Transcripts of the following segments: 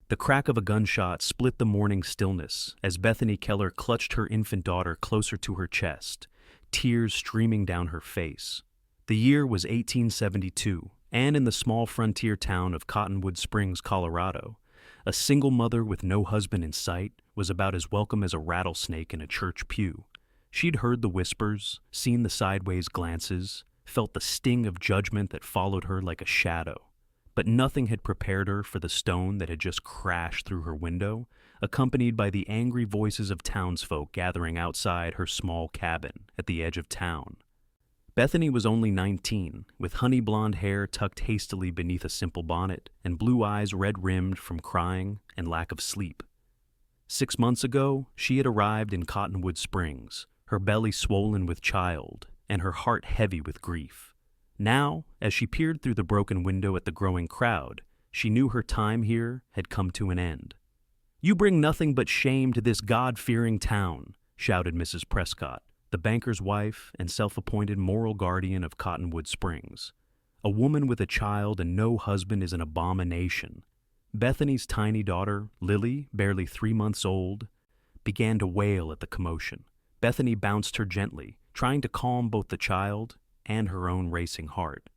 The crack of a gunshot split the morning stillness as Bethany Keller clutched her infant daughter closer to her chest, tears streaming down her face. The year was 1872, and in the small frontier town of Cottonwood Springs, Colorado, a single mother with no husband in sight was about as welcome as a rattlesnake in a church pew. She'd heard the whispers, seen the sideways glances, felt the sting of judgment that followed her like a shadow. But nothing had prepared her for the stone that had just crashed through her window, accompanied by the angry voices of townsfolk gathering outside her small cabin at the edge of town. Bethany was only 19, with honey blonde hair tucked hastily beneath a simple bonnet and blue eyes red-rimmed from crying and lack of sleep. 6 months ago, she had arrived in Cottonwood Springs, her belly swollen with child and her heart heavy with grief. Now, as she peered through the broken window at the growing crowd, she knew her time here had come to an end. "You bring nothing but shame to this God-fearing town," shouted Mrs. Prescott, the banker's wife and self-appointed moral guardian of Cottonwood Springs. "A woman with a child and no husband is an abomination." Bethany's tiny daughter, Lily, barely 3 months old, began to wail at the commotion. Bethany bounced her gently, trying to calm both the child and her own racing heart.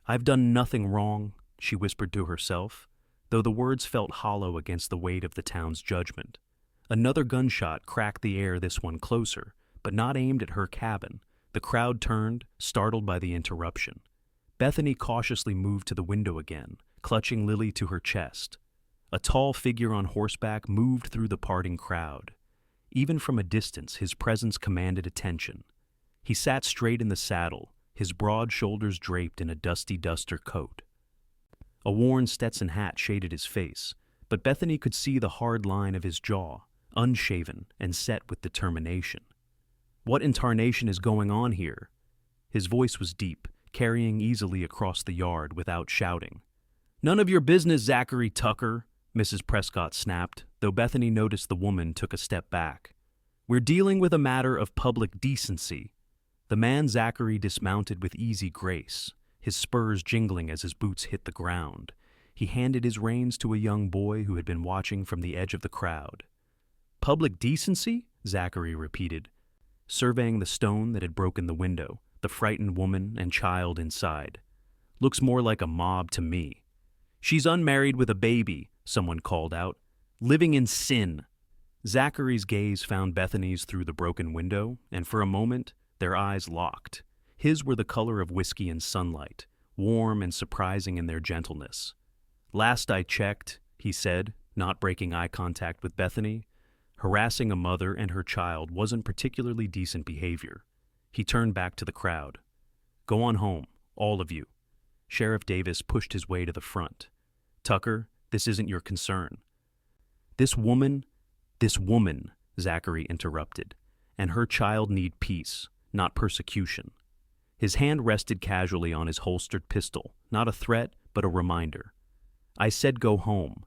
"I've done nothing wrong," she whispered to herself, though the words felt hollow against the weight of the town's judgment. Another gunshot cracked the air, this one closer, but not aimed at her cabin. The crowd turned, startled by the interruption. Bethany cautiously moved to the window again, clutching Lily to her chest. A tall figure on horseback moved through the parting crowd. Even from a distance, his presence commanded attention. He sat straight in the saddle, his broad shoulders draped in a dusty duster coat. A worn Stetson hat shaded his face, but Bethany could see the hard line of his jaw, unshaven and set with determination. "What in tarnation is going on here?" His voice was deep, carrying easily across the yard without shouting. "None of your business, Zachary Tucker," Mrs. Prescott snapped, though Bethany noticed the woman took a step back. "We're dealing with a matter of public decency." The man Zachary dismounted with easy grace, his spurs jingling as his boots hit the ground. He handed his reins to a young boy who had been watching from the edge of the crowd. "Public decency?" Zachary repeated, surveying the stone that had broken the window, the frightened woman and child inside. "Looks more like a mob to me." "She's unmarried with a baby," someone called out. "Living in sin." Zachary's gaze found Bethany's through the broken window, and for a moment, their eyes locked. His were the color of whiskey and sunlight, warm and surprising in their gentleness. "Last I checked," he said, not breaking eye contact with Bethany, harassing a mother and her child wasn't particularly decent behavior. He turned back to the crowd. "Go on home, all of you." Sheriff Davis pushed his way to the front. "Tucker, this isn't your concern." This woman, Zachary interrupted, "and her child need peace, not persecution." His hand rested casually on his holstered pistol, not a threat, but a reminder. "I said go home."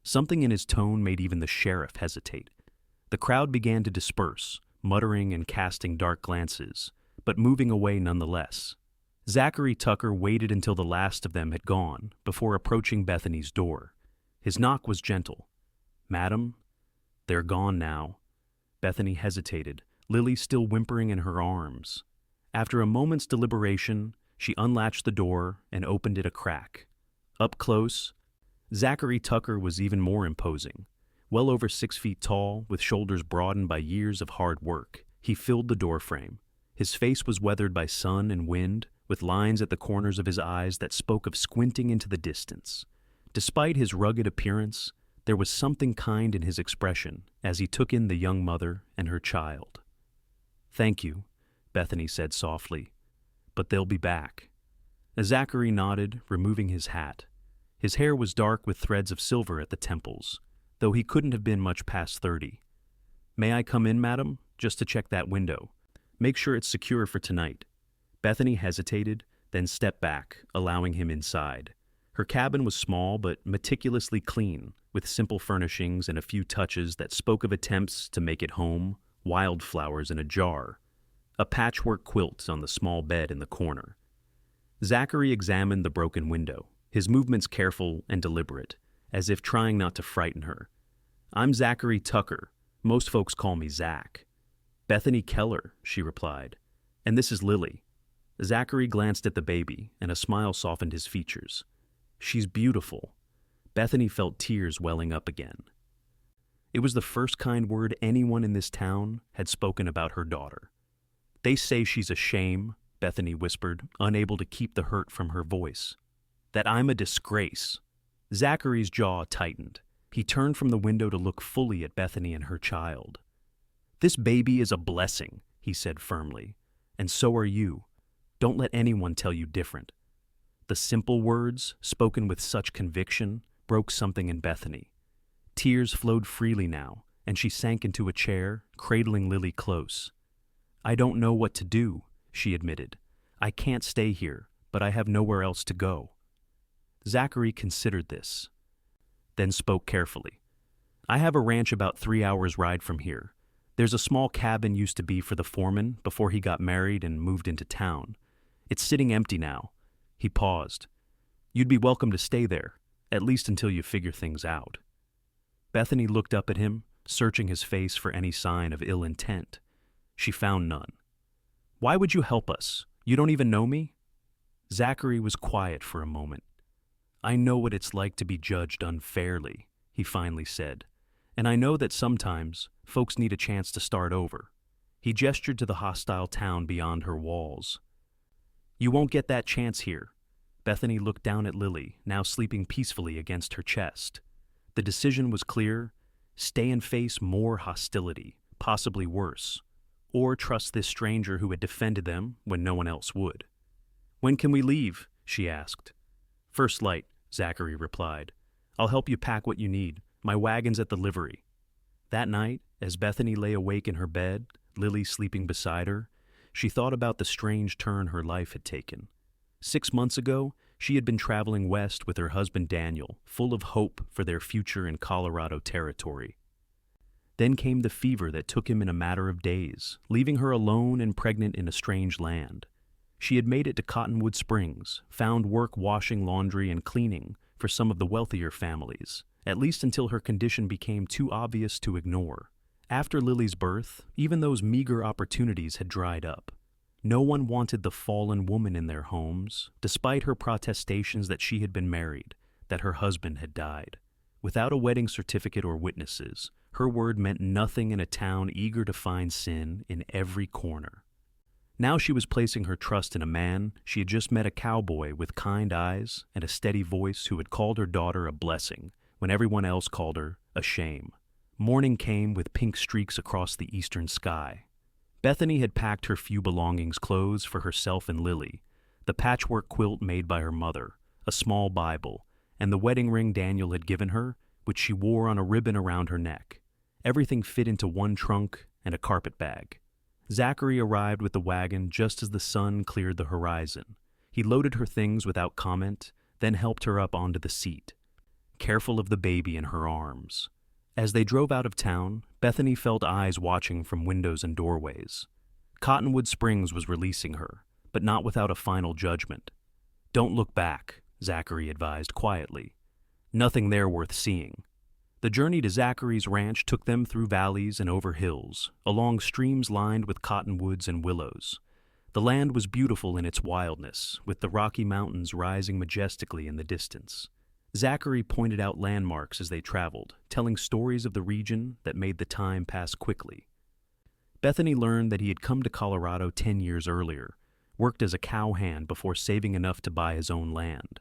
Something in his tone made even the sheriff hesitate. The crowd began to disperse, muttering and casting dark glances, but moving away nonetheless. Zachary Tucker waited until the last of them had gone before approaching Bethany's door. His knock was gentle. "Madam?" "They're gone now." Bethany hesitated, Lily still whimpering in her arms. After a moment's deliberation, she unlatched the door and opened it a crack. Up close, Zachary Tucker was even more imposing. Well over 6 feet tall, with shoulders broadened by years of hard work, he filled the doorframe. His face was weathered by sun and wind, with lines at the corners of his eyes that spoke of squinting into the distance. Despite his rugged appearance, there was something kind in his expression as he took in the young mother and her child. "Thank you," Bethany said softly, "but they'll be back." Zachary nodded, removing his hat. His hair was dark with threads of silver at the temples, though he couldn't have been much past 30. "May I come in, madam, just to check that window? Make sure it's secure for tonight." Bethany hesitated, then stepped back, allowing him inside. Her cabin was small but meticulously clean, with simple furnishings and a few touches that spoke of attempts to make it home, wildflowers in a jar, a patchwork quilt on the small bed in the corner. Zachary examined the broken window, his movements careful and deliberate, as if trying not to frighten her. "I'm Zachary Tucker. Most folks call me Zach." "Bethany Keller," she replied. "And this is Lily." Zachary glanced at the baby, and a smile softened his features. "She's beautiful." Bethany felt tears welling up again. It was the first kind word anyone in this town had spoken about her daughter. "They say she's a shame," Bethany whispered, unable to keep the hurt from her voice. "That I'm a disgrace." Zachary's jaw tightened. He turned from the window to look fully at Bethany and her child. "This baby is a blessing," he said firmly, "and so are you. Don't let anyone tell you different." The simple words, spoken with such conviction, broke something in Bethany. Tears flowed freely now, and she sank into a chair, cradling Lily close. "I don't know what to do," she admitted. "I can't stay here, but I have nowhere else to go." Zachary considered this, then spoke carefully. "I have a ranch about 3 hours' ride from here. There's a small cabin used to be for the foreman before he got married and moved into town. It's sitting empty now." He paused. "You'd be welcome to stay there, at least until you figure things out." Bethany looked up at him, searching his face for any sign of ill intent. She found none. "Why would you help us? You don't even know me?" Zachary was quiet for a moment. "I know what it's like to be judged unfairly," he finally said, "and I know that sometimes folks need a chance to start over." He gestured to the hostile town beyond her walls. "You won't get that chance here." Bethany looked down at Lily, now sleeping peacefully against her chest. The decision was clear: stay and face more hostility, possibly worse, or trust this stranger who had defended them when no one else would. "When can we leave?" she asked. "First light," Zachary replied. "I'll help you pack what you need. My wagon's at the livery." That night, as Bethany lay awake in her bed, Lily sleeping beside her, she thought about the strange turn her life had taken. 6 months ago, she had been traveling west with her husband Daniel, full of hope for their future in Colorado territory. Then came the fever that took him in a matter of days, leaving her alone and pregnant in a strange land. She had made it to Cottonwood Springs, found work washing laundry and cleaning for some of the wealthier families, at least until her condition became too obvious to ignore. After Lily's birth, even those meager opportunities had dried up. No one wanted the fallen woman in their homes, despite her protestations that she had been married, that her husband had died. Without a wedding certificate or witnesses, her word meant nothing in a town eager to find sin in every corner. Now she was placing her trust in a man she had just met, a cowboy with kind eyes and a steady voice who had called her daughter a blessing when everyone else called her a shame. Morning came with pink streaks across the eastern sky. Bethany had packed her few belongings, clothes for herself and Lily, the patchwork quilt made by her mother, a small Bible, and the wedding ring Daniel had given her, which she wore on a ribbon around her neck. Everything fit into one trunk and a carpet bag. Zachary arrived with the wagon just as the sun cleared the horizon. He loaded her things without comment, then helped her up onto the seat, careful of the baby in her arms. As they drove out of town, Bethany felt eyes watching from windows and doorways. Cottonwood Springs was releasing her, but not without a final judgment. "Don't look back," Zachary advised quietly. "Nothing there worth seeing." The journey to Zachary's ranch took them through valleys and over hills, along streams lined with cottonwoods and willows. The land was beautiful in its wildness, with the Rocky Mountains rising majestically in the distance. Zachary pointed out landmarks as they traveled, telling stories of the region that made the time pass quickly. Bethany learned that he had come to Colorado 10 years earlier, worked as a cowhand before saving enough to buy his own land.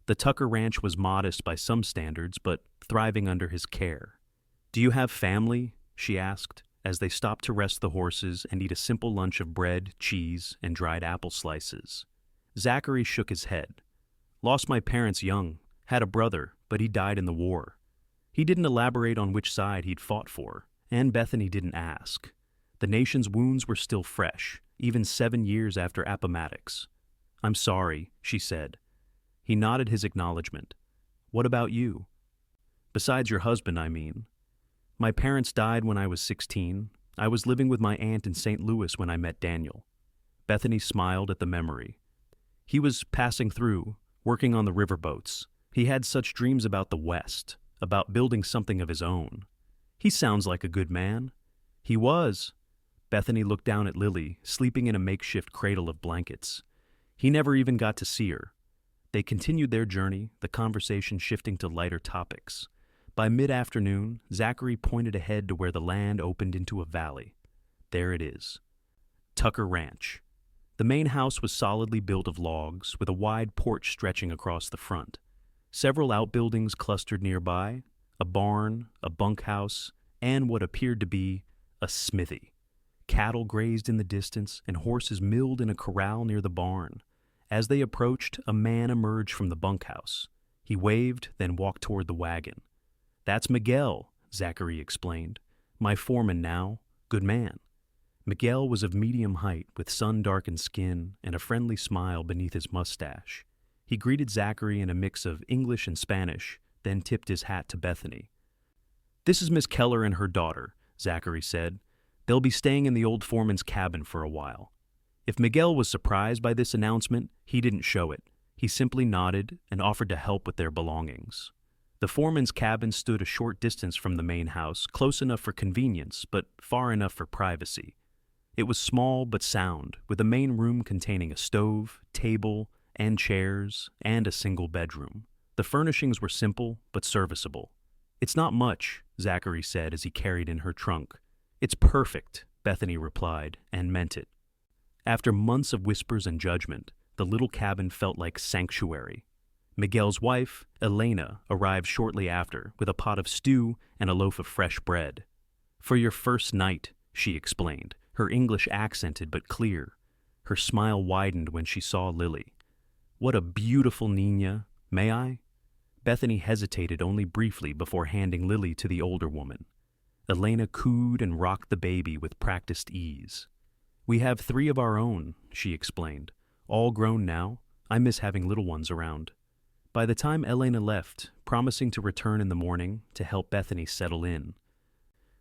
The Tucker Ranch was modest by some standards, but thriving under his care. "Do you have family?" she asked, as they stopped to rest the horses and eat a simple lunch of bread, cheese, and dried apple slices. Zachary shook his head. "Lost my parents young. Had a brother, but he died in the war." He didn't elaborate on which side he'd fought for, and Bethany didn't ask. The nation's wounds were still fresh, even 7 years after Appomattox. "I'm sorry," she said. He nodded his acknowledgement. "What about you?" "Besides your husband, I mean." "My parents died when I was 16. I was living with my aunt in St. Louis when I met Daniel." Bethany smiled at the memory. "He was passing through, working on the riverboats. He had such dreams about the West, about building something of his own. He sounds like a good man. He was. Bethany looked down at Lily, sleeping in a makeshift cradle of blankets. He never even got to see her. They continued their journey, the conversation shifting to lighter topics. By mid-afternoon, Zachary pointed ahead to where the land opened into a valley. There it is. Tucker Ranch. The main house was solidly built of logs, with a wide porch stretching across the front. Several outbuildings clustered nearby, a barn, a bunkhouse, and what appeared to be a smithy. Cattle grazed in the distance, and horses milled in a corral near the barn. As they approached, a man emerged from the bunkhouse. He waved, then walked toward the wagon. "That's Miguel," Zachary explained. "My foreman now. Good man." Miguel was of medium height, with sun-darkened skin and a friendly smile beneath his mustache. He greeted Zachary in a mix of English and Spanish, then tipped his hat to Bethany. "This is Miss Keller and her daughter," Zachary said. "They'll be staying in the old foreman's cabin for a while." If Miguel was surprised by this announcement, he didn't show it. He simply nodded and offered to help with their belongings. The foreman's cabin stood a short distance from the main house, close enough for convenience, but far enough for privacy. It was small but sound, with a main room containing a stove, table, and chairs, and a single bedroom. The furnishings were simple but serviceable. "It's not much," Zachary said as he carried in her trunk. "It's perfect," Bethany replied, and meant it. After months of whispers and judgment, the little cabin felt like sanctuary. Miguel's wife, Elena, arrived shortly after with a pot of stew and a loaf of fresh bread. "For your first night," she explained, her English accented but clear. Her smile widened when she saw Lily. "What a beautiful niña. May I?" Bethany hesitated only briefly before handing Lily to the older woman. Elena cooed and rocked the baby with practiced ease. "We have 3 of our own," she explained. "All grown now. I miss having little ones around." By the time Elena left, promising to return in the morning to help Bethany settle in,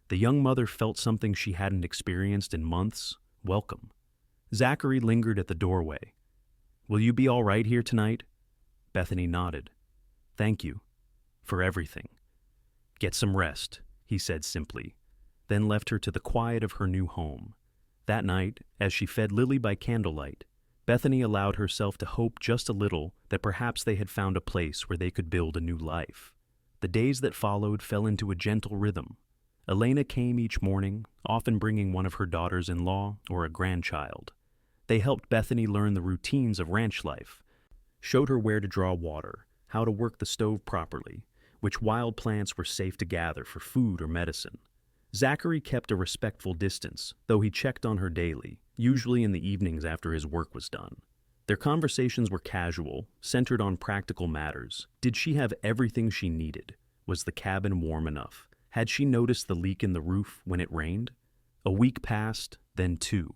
the young mother felt something she hadn't experienced in months: welcome. Zachary lingered at the doorway. "Will you be all right here tonight?" Bethany nodded. "Thank you. For everything." "Get some rest," he said simply, then left her to the quiet of her new home. That night, as she fed Lily by candlelight, Bethany allowed herself to hope just a little that perhaps they had found a place where they could build a new life. The days that followed fell into a gentle rhythm. Elena came each morning, often bringing one of her daughters-in-law or a grandchild. They helped Bethany learn the routines of ranch life, showed her where to draw water, how to work the stove properly, which wild plants were safe to gather for food or medicine. Zachary kept a respectful distance, though he checked on her daily, usually in the evenings after his work was done. Their conversations were casual, centered on practical matters. Did she have everything she needed? Was the cabin warm enough? Had she noticed the leak in the roof when it rained? A week passed, then 2.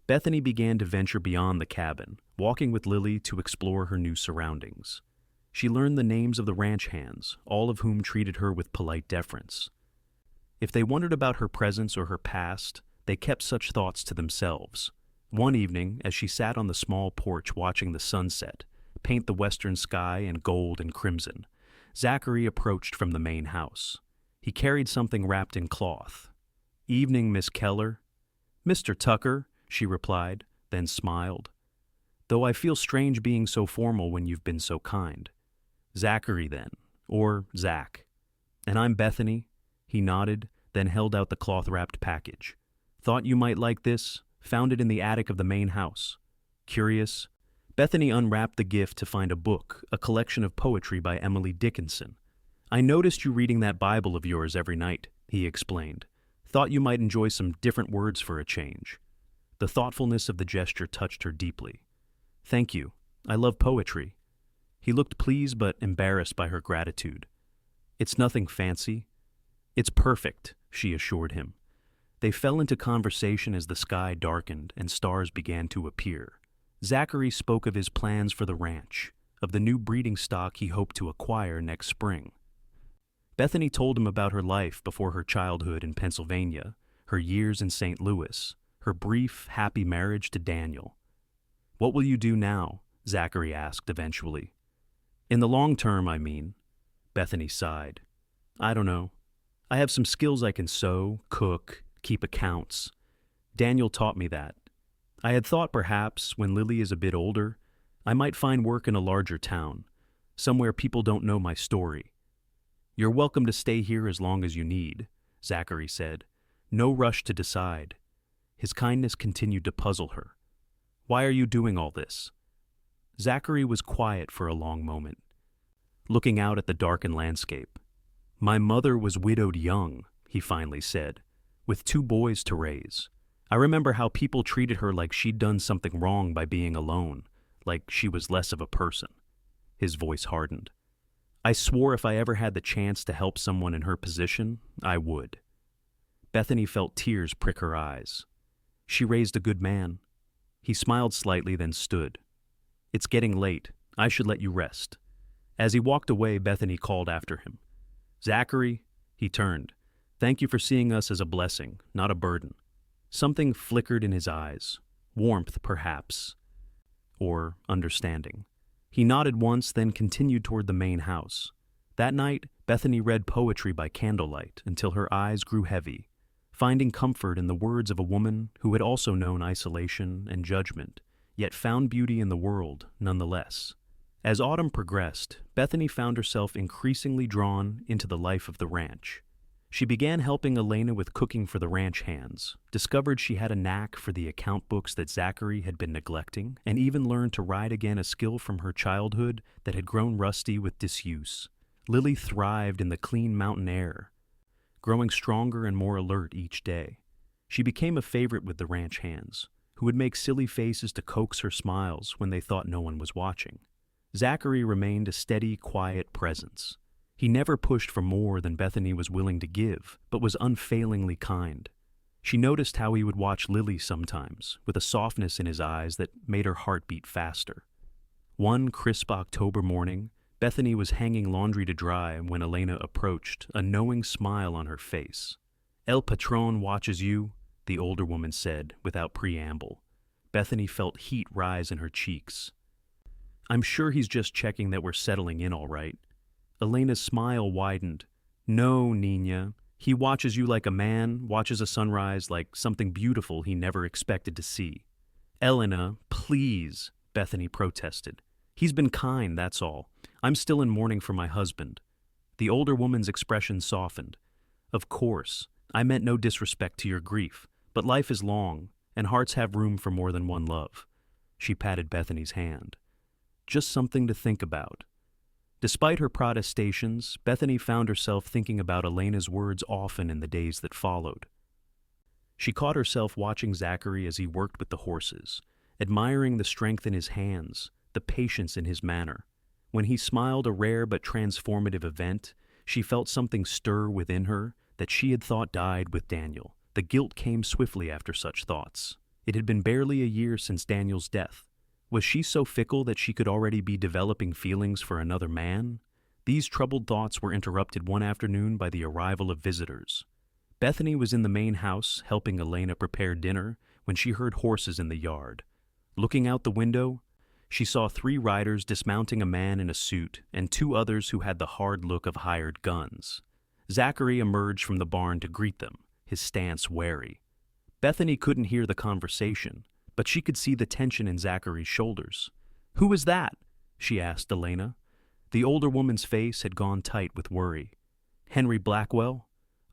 Bethany began to venture beyond the cabin, walking with Lily to explore her new surroundings. She learned the names of the ranch hands, all of whom treated her with polite deference. If they wondered about her presence or her past, they kept such thoughts to themselves. One evening, as she sat on the small porch watching the sunset paint the western sky in gold and crimson, Zachary approached from the main house. He carried something wrapped in cloth. "Evening, Miss Keller." "Mr. Tucker," she replied, then smiled. "Though I feel strange being so formal when you've been so kind." "Zachary, then, or Zach." "And I'm Bethany." He nodded, then held out the cloth-wrapped package. "Thought you might like this. Found it in the attic of the main house." Curious, Bethany unwrapped the gift to find a book, a collection of poetry by Emily Dickinson. "I noticed you reading that Bible of yours every night," he explained. "Thought you might enjoy some different words for a change." The thoughtfulness of the gesture touched her deeply. "Thank you. I love poetry." He looked pleased but embarrassed by her gratitude. "It's nothing fancy." "It's perfect," she assured him. They fell into conversation as the sky darkened and stars began to appear. Zachary spoke of his plans for the ranch, of the new breeding stock he hoped to acquire next spring. Bethany told him about her life before her childhood in Pennsylvania, her years in St. Louis, her brief, happy marriage to Daniel. "What will you do now?" Zachary asked eventually. In the long term, I mean. Bethany sighed. I don't know. I have some skills I can sew, cook, keep accounts. Daniel taught me that. I had thought perhaps, when Lily is a bit older, I might find work in a larger town, somewhere people don't know my story. You're welcome to stay here as long as you need, Zachary said. No rush to decide. His kindness continued to puzzle her. Why are you doing all this? Zachary was quiet for a long moment, looking out at the darkened landscape. My mother was widowed young, he finally said, with 2 boys to raise. I remember how people treated her like she'd done something wrong by being alone, like she was less of a person. His voice hardened. I swore if I ever had the chance to help someone in her position, I would. Bethany felt tears prick her eyes. She raised a good man. He smiled slightly, then stood. It's getting late. I should let you rest. As he walked away, Bethany called after him. Zachary, he turned. Thank you for seeing us as a blessing, not a burden. Something flickered in his eyes. Warmth, perhaps. Or understanding. He nodded once, then continued toward the main house. That night, Bethany read poetry by candlelight until her eyes grew heavy, finding comfort in the words of a woman who had also known isolation and judgment, yet found beauty in the world nonetheless. As autumn progressed, Bethany found herself increasingly drawn into the life of the ranch. She began helping Elena with cooking for the ranch hands, discovered she had a knack for the account books that Zachary had been neglecting, and even learned to ride again, a skill from her childhood that had grown rusty with disuse. Lily thrived in the clean mountain air, growing stronger and more alert each day. She became a favorite with the ranch hands, who would make silly faces to coax her smiles when they thought no one was watching. Zachary remained a steady, quiet presence. He never pushed for more than Bethany was willing to give, but was unfailingly kind. She noticed how he would watch Lily sometimes, with a softness in his eyes that made her heart beat faster. One crisp October morning, Bethany was hanging laundry to dry when Elena approached, a knowing smile on her face. El Patron watches you, the older woman said, without preamble. Bethany felt heat rise in her cheeks. I'm sure he's just checking that we're settling in all right. Elena's smile widened. No, Nina. He watches you like a man watches a sunrise, like something beautiful he never expected to see. Elena, please, Bethany protested. He's been kind, that's all. I'm still in mourning for my husband. The older woman's expression softened. Of course, I meant no disrespect to your grief, but life is long, and hearts have room for more than one love. She patted Bethany's hand. Just something to think about. Despite her protestations, Bethany found herself thinking about Elena's words often in the days that followed. She caught herself watching Zachary as he worked with the horses, admiring the strength in his hands, the patience in his manner. When he smiled, a rare but transformative event, she felt something stir within her that she had thought died with Daniel. The guilt came swiftly after such thoughts. It had been barely a year since Daniel's death. Was she so fickle that she could already be developing feelings for another man? These troubled thoughts were interrupted one afternoon by the arrival of visitors. Bethany was in the main house helping Elena prepare dinner when she heard horses in the yard. Looking out the window, she saw 3 riders dismounting a man in a suit and 2 others who had the hard look of hired guns. Zachary emerged from the barn to greet them, his stance wary. Bethany couldn't hear the conversation, but she could see the tension in Zachary's shoulders. Who is that? She asked Elena. The older woman's face had gone tight with worry. Henry Blackwell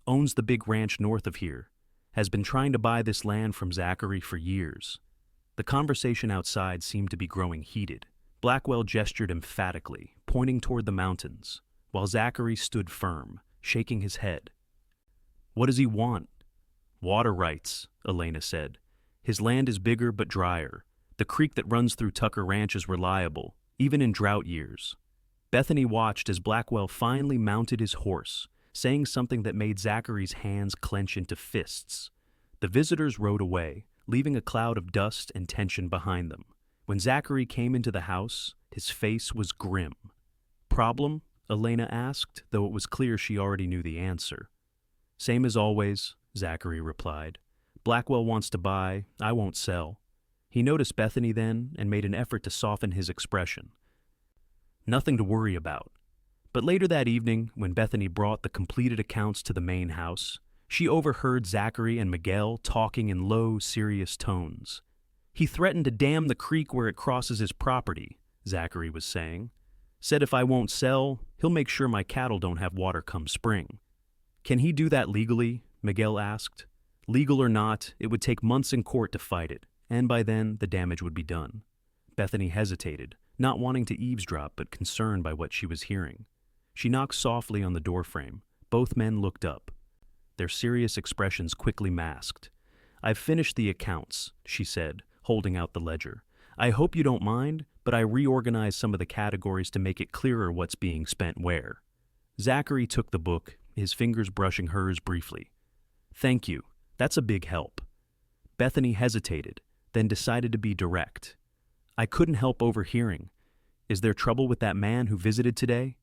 owns the big ranch north of here, has been trying to buy this land from Zachary for years. The conversation outside seemed to be growing heated. Blackwell gestured emphatically, pointing toward the mountains, while Zachary stood firm, shaking his head. What does he want? Water rights, Elena said. His land is bigger but drier. The creek that runs through Tucker Ranch is reliable, even in drought years. Bethany watched as Blackwell finally mounted his horse, saying something that made Zachary's hands clench into fists. The visitors rode away, leaving a cloud of dust and tension behind them. When Zachary came into the house, his face was grim. Problem? Elena asked, though it was clear she already knew the answer. Same as always, Zachary replied. Blackwell wants to buy, I won't sell. He noticed Bethany then and made an effort to soften his expression. Nothing to worry about. But later that evening, when Bethany brought the completed accounts to the main house, she overheard Zachary and Miguel talking in low, serious tones. "He threatened to dam the creek where it crosses his property," Zachary was saying. "Said if I won't sell, he'll make sure my cattle don't have water come spring." "Can he do that legally?" Miguel asked. "Legal or not, it would take months in court to fight it, and by then the damage would be done." Bethany hesitated, not wanting to eavesdrop but concerned by what she was hearing. She knocked softly on the doorframe. Both men looked up. Their serious expressions quickly masked. "I've finished the accounts," she said, holding out the ledger. "I hope you don't mind, but I reorganized some of the categories to make it clearer what's being spent where." Zachary took the book, his fingers brushing hers briefly. "Thank you. That's a big help." Bethany hesitated, then decided to be direct. "I couldn't help overhearing. Is there trouble with that man who visited today?"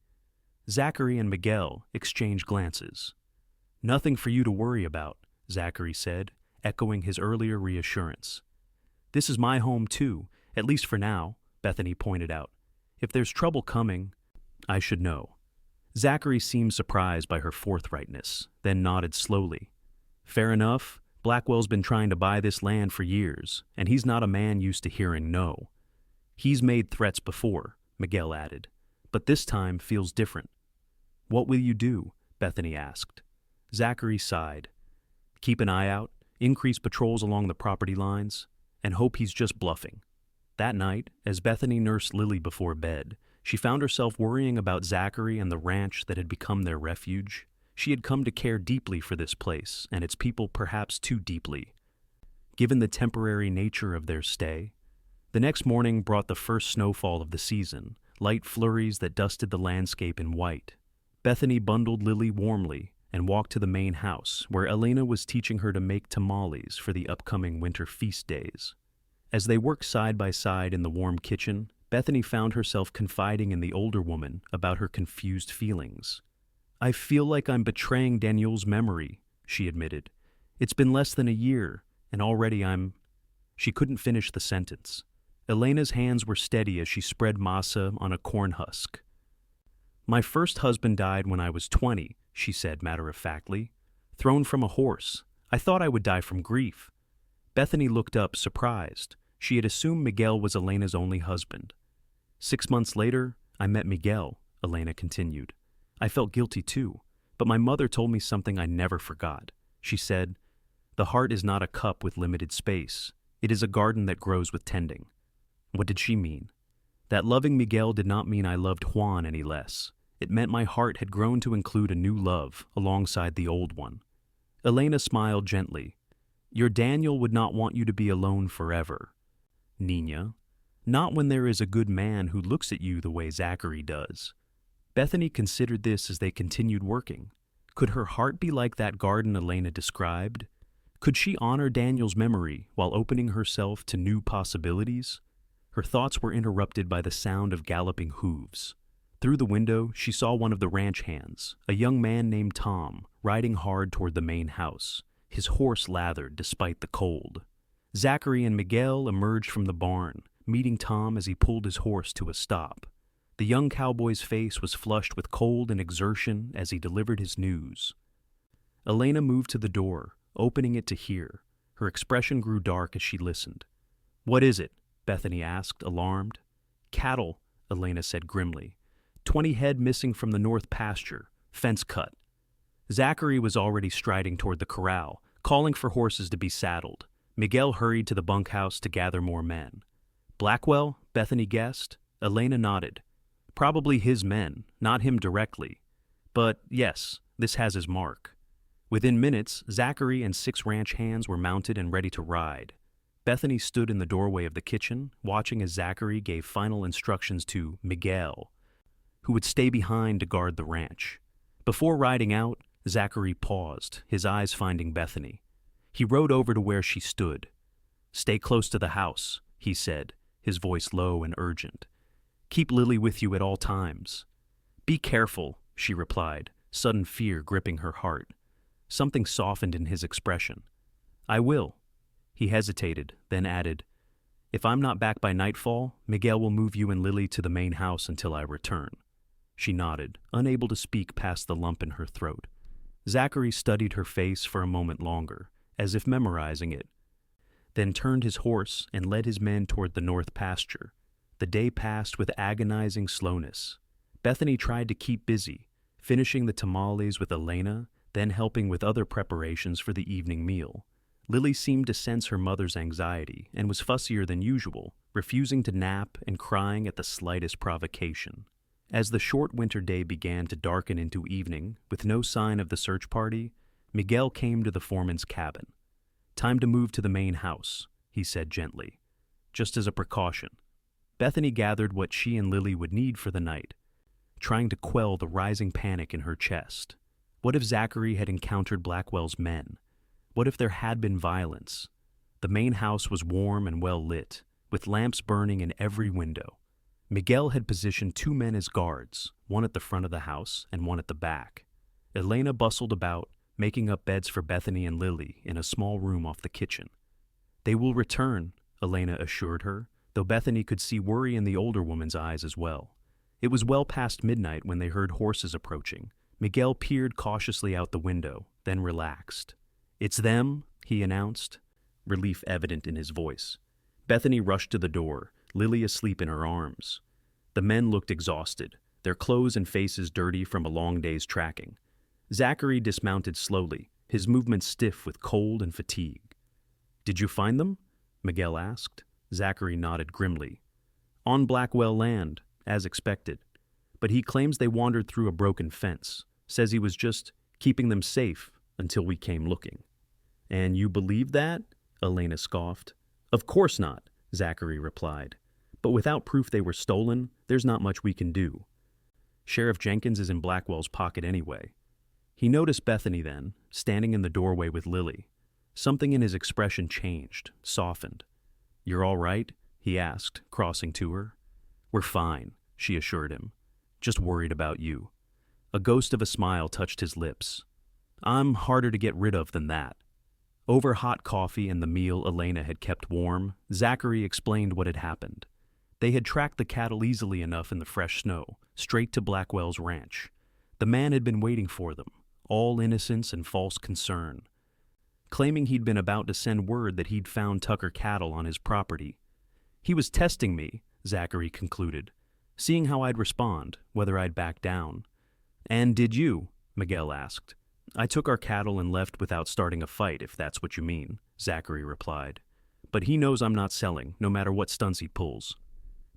Zachary and Miguel exchanged glances. "Nothing for you to worry about," Zachary said, echoing his earlier reassurance. "This is my home too, at least for now," Bethany pointed out. "If there's trouble coming, I should know." Zachary seemed surprised by her forthrightness, then nodded slowly. "Fair enough. Blackwell's been trying to buy this land for years, and he's not a man used to hearing no. He's made threats before," Miguel added, "but this time feels different." "What will you do?" Bethany asked. Zachary sighed. "Keep an eye out, increase patrols along the property lines, and hope he's just bluffing." That night, as Bethany nursed Lily before bed, she found herself worrying about Zachary and the ranch that had become their refuge. She had come to care deeply for this place, and its people perhaps too deeply, given the temporary nature of their stay. The next morning brought the first snowfall of the season, light flurries that dusted the landscape in white. Bethany bundled Lily warmly and walked to the main house, where Elena was teaching her to make tamales for the upcoming winter feast days. As they worked side by side in the warm kitchen, Bethany found herself confiding in the older woman about her confused feelings. "I feel like I'm betraying Daniel's memory," she admitted. "It's been less than a year, and already I'm—" She couldn't finish the sentence. Elena's hands were steady as she spread masa on a corn husk. "My first husband died when I was 20, she said matter-of-factly. "Thrown from a horse. I thought I would die from grief." Bethany looked up, surprised. She had assumed Miguel was Elena's only husband. 6 months later, I met Miguel," Elena continued. "I felt guilty too, but my mother told me something I never forgot. She said, 'The heart is not a cup with limited space. It is a garden that grows with tending.'" What did she mean? That loving Miguel did not mean I loved Juan any less. It meant my heart had grown to include a new love alongside the old one. Elena smiled gently. "Your Daniel would not want you to be alone forever, Nina. Not when there is a good man who looks at you the way Zachary does." Bethany considered this as they continued working. Could her heart be like that garden Elena described? Could she honor Daniel's memory while opening herself to new possibilities? Her thoughts were interrupted by the sound of galloping hooves. Through the window, she saw one of the ranch hands, a young man named Tom, riding hard toward the main house, his horse lathered despite the cold. Zachary and Miguel emerged from the barn, meeting Tom as he pulled his horse to a stop. The young cowboy's face was flushed with cold and exertion as he delivered his news. Elena moved to the door, opening it to hear. Her expression grew dark as she listened. "What is it?" Bethany asked, alarmed. "Cattle," Elena said grimly. 20 head missing from the north pasture, fence cut." Zachary was already striding toward the corral, calling for horses to be saddled. Miguel hurried to the bunkhouse to gather more men. "Blackwell?" Bethany guessed. Elena nodded. "Probably his men, not him directly. But yes, this has his mark." Within minutes, Zachary and 6 ranch hands were mounted and ready to ride. Bethany stood in the doorway of the kitchen, watching as Zachary gave final instructions to Miguel, who would stay behind to guard the ranch. Before riding out, Zachary paused, his eyes finding Bethany. He rode over to where she stood. "Stay close to the house," he said, his voice low and urgent. "Keep Lily with you at all times." "Be careful," she replied, sudden fear gripping her heart. Something softened in his expression. "I will." He hesitated, then added, If I'm not back by nightfall, Miguel will move you and Lily to the main house until I return." She nodded, unable to speak past the lump in her throat. Zachary studied her face for a moment longer, as if memorizing it, then turned his horse and led his men toward the north pasture. The day passed with agonizing slowness. Bethany tried to keep busy, finishing the tamales with Elena, then helping with other preparations for the evening meal. Lily seemed to sense her mother's anxiety and was fussier than usual, refusing to nap and crying at the slightest provocation. As the short winter day began to darken into evening, with no sign of the search party, Miguel came to the foreman's cabin. "Time to move to the main house," he said gently, just as a precaution. Bethany gathered what she and Lily would need for the night, trying to quell the rising panic in her chest. What if Zachary had encountered Blackwell's men? What if there had been violence? The main house was warm and well lit, with lamps burning in every window. Miguel had positioned 2 men as guards, one at the front of the house and one at the back. Elena bustled about, making up beds for Bethany and Lily in a small room off the kitchen. "They will return," Elena assured her, though Bethany could see worry in the older woman's eyes as well. It was well past midnight when they heard horses approaching. Miguel peered cautiously out the window, then relaxed. "It's them," he announced, relief evident in his voice. Bethany rushed to the door, Lily asleep in her arms. The men looked exhausted, their clothes and faces dirty from a long day's tracking. Zachary dismounted slowly, his movements stiff with cold and fatigue. "Did you find them?" Miguel asked. Zachary nodded grimly. "On Blackwell land, as expected. But he claims they wandered through a broken fence, says he was just keeping them safe until we came looking." "And you believe that?" Elena scoffed. "Of course not," Zachary replied. "But without proof they were stolen, there's not much we can do. Sheriff Jenkins is in Blackwell's pocket anyway." He noticed Bethany then, standing in the doorway with Lily. Something in his expression changed, softened. "You're all right?" he asked, crossing to her. "We're fine," she assured him. "Just worried about you." A ghost of a smile touched his lips. "I'm harder to get rid of than that." Over hot coffee and the meal Elena had kept warm, Zachary explained what had happened. They had tracked the cattle easily enough in the fresh snow, straight to Blackwell's ranch. The man had been waiting for them, all innocence and false concern, claiming he'd been about to send word that he'd found Tucker cattle on his property. "He was testing me," Zachary concluded, "seeing how I'd respond, whether I'd back down." "And did you?" Miguel asked. "I took our cattle and left without starting a fight, if that's what you mean," Zachary replied. "But he knows I'm not selling, no matter what stunts he pulls."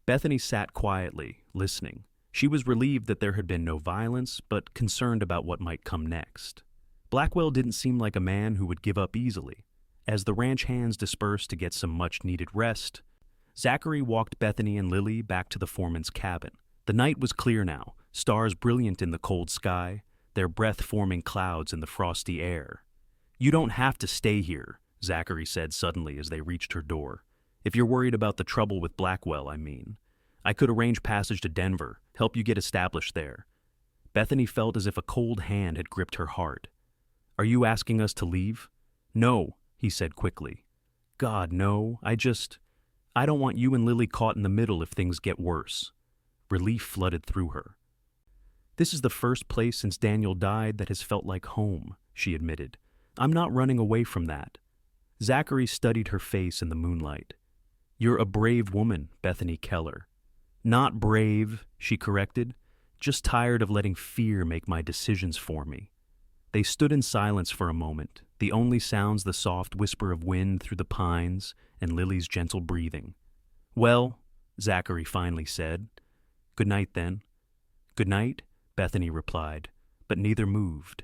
Bethany sat quietly, listening. She was relieved that there had been no violence, but concerned about what might come next. Blackwell didn't seem like a man who would give up easily. As the ranch hands dispersed to get some much-needed rest, Zachary walked Bethany and Lily back to the foreman's cabin. The night was clear now, stars brilliant in the cold sky, their breath forming clouds in the frosty air. "You don't have to stay here," Zachary said suddenly as they reached her door. "If you're worried about the trouble with Blackwell, I mean. I could arrange passage to Denver, help you get established there." Bethany felt as if a cold hand had gripped her heart. "Are you asking us to leave?" "No," he said quickly. "God, no. I don't want you and Lily caught in the middle if things get worse." Relief flooded through her. "This is the first place since Daniel died that has felt like home," she admitted. "I'm not running away from that." Zachary studied her face in the moonlight. "You're a brave woman, Bethany Keller." "Not brave," she corrected. "Just tired of letting fear make my decisions for me." They stood in silence for a moment, the only sounds the soft whisper of wind through the pines and Lily's gentle breathing. "Well," Zachary finally said. "Good night, then." "Good night," Bethany replied, but neither moved.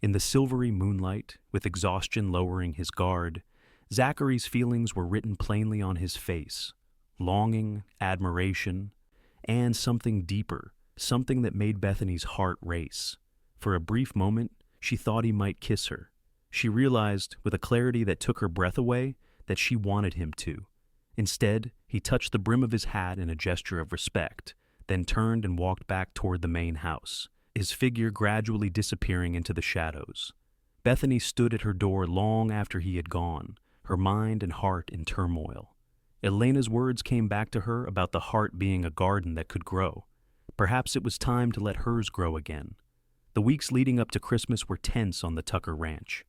In the silvery moonlight, with exhaustion lowering his guard, Zachary's feelings were written plainly on his face. Longing, admiration, and something deeper, something that made Bethany's heart race. For a brief moment, she thought he might kiss her. She realized, with a clarity that took her breath away, that she wanted him to. Instead, he touched the brim of his hat in a gesture of respect, then turned and walked back toward the main house, his figure gradually disappearing into the shadows. Bethany stood at her door long after he had gone, her mind and heart in turmoil. Elena's words came back to her about the heart being a garden that could grow. Perhaps it was time to let hers grow again. The weeks leading up to Christmas were tense on the Tucker ranch.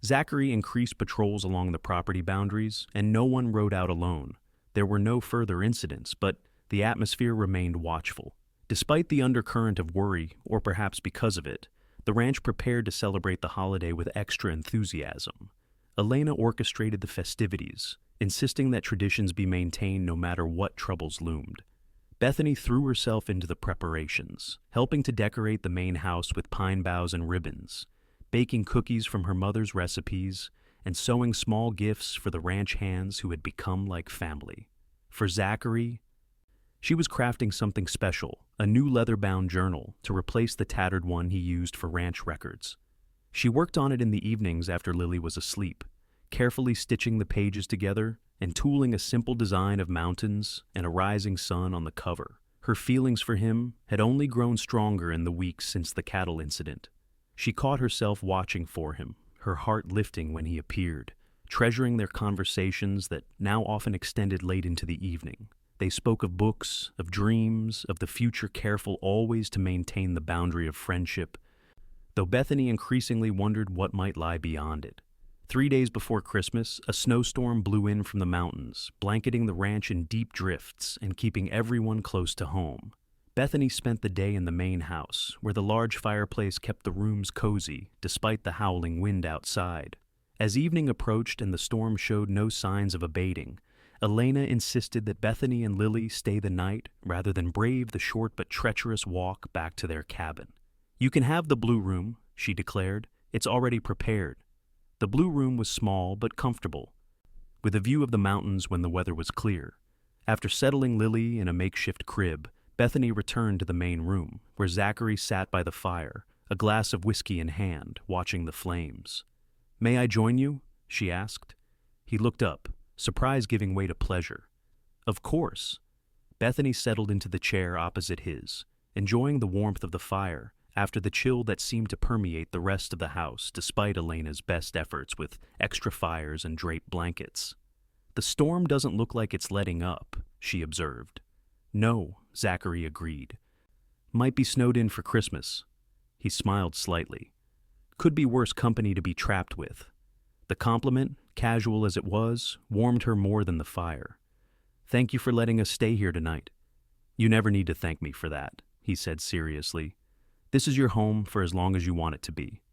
Zachary increased patrols along the property boundaries, and no one rode out alone. There were no further incidents, but the atmosphere remained watchful. Despite the undercurrent of worry, or perhaps because of it, the ranch prepared to celebrate the holiday with extra enthusiasm. Elena orchestrated the festivities, insisting that traditions be maintained no matter what troubles loomed. Bethany threw herself into the preparations, helping to decorate the main house with pine boughs and ribbons, baking cookies from her mother's recipes, and sewing small gifts for the ranch hands who had become like family. For Zachary, she was crafting something special, a new leather-bound journal to replace the tattered one he used for ranch records. She worked on it in the evenings after Lily was asleep, carefully stitching the pages together and tooling a simple design of mountains and a rising sun on the cover. Her feelings for him had only grown stronger in the weeks since the cattle incident. She caught herself watching for him, her heart lifting when he appeared, treasuring their conversations that now often extended late into the evening. They spoke of books, of dreams, of the future, careful always to maintain the boundary of friendship, though Bethany increasingly wondered what might lie beyond it. 3 days before Christmas, a snowstorm blew in from the mountains, blanketing the ranch in deep drifts and keeping everyone close to home. Bethany spent the day in the main house, where the large fireplace kept the rooms cozy despite the howling wind outside. As evening approached and the storm showed no signs of abating, Elena insisted that Bethany and Lily stay the night rather than brave the short but treacherous walk back to their cabin. "You can have the blue room," she declared. "It's already prepared." The blue room was small but comfortable, with a view of the mountains when the weather was clear. After settling Lily in a makeshift crib, Bethany returned to the main room, where Zachary sat by the fire, a glass of whiskey in hand, watching the flames. "May I join you?" she asked. He looked up, surprise giving way to pleasure. "Of course." Bethany settled into the chair opposite his, enjoying the warmth of the fire after the chill that seemed to permeate the rest of the house despite Elena's best efforts with extra fires and draped blankets. "The storm doesn't look like it's letting up," she observed. "No," Zachary agreed. "Might be snowed in for Christmas." He smiled slightly. "Could be worse company to be trapped with." The compliment, casual as it was, warmed her more than the fire. "Thank you for letting us stay here tonight." "You never need to thank me for that," he said seriously. "This is your home for as long as you want it to be."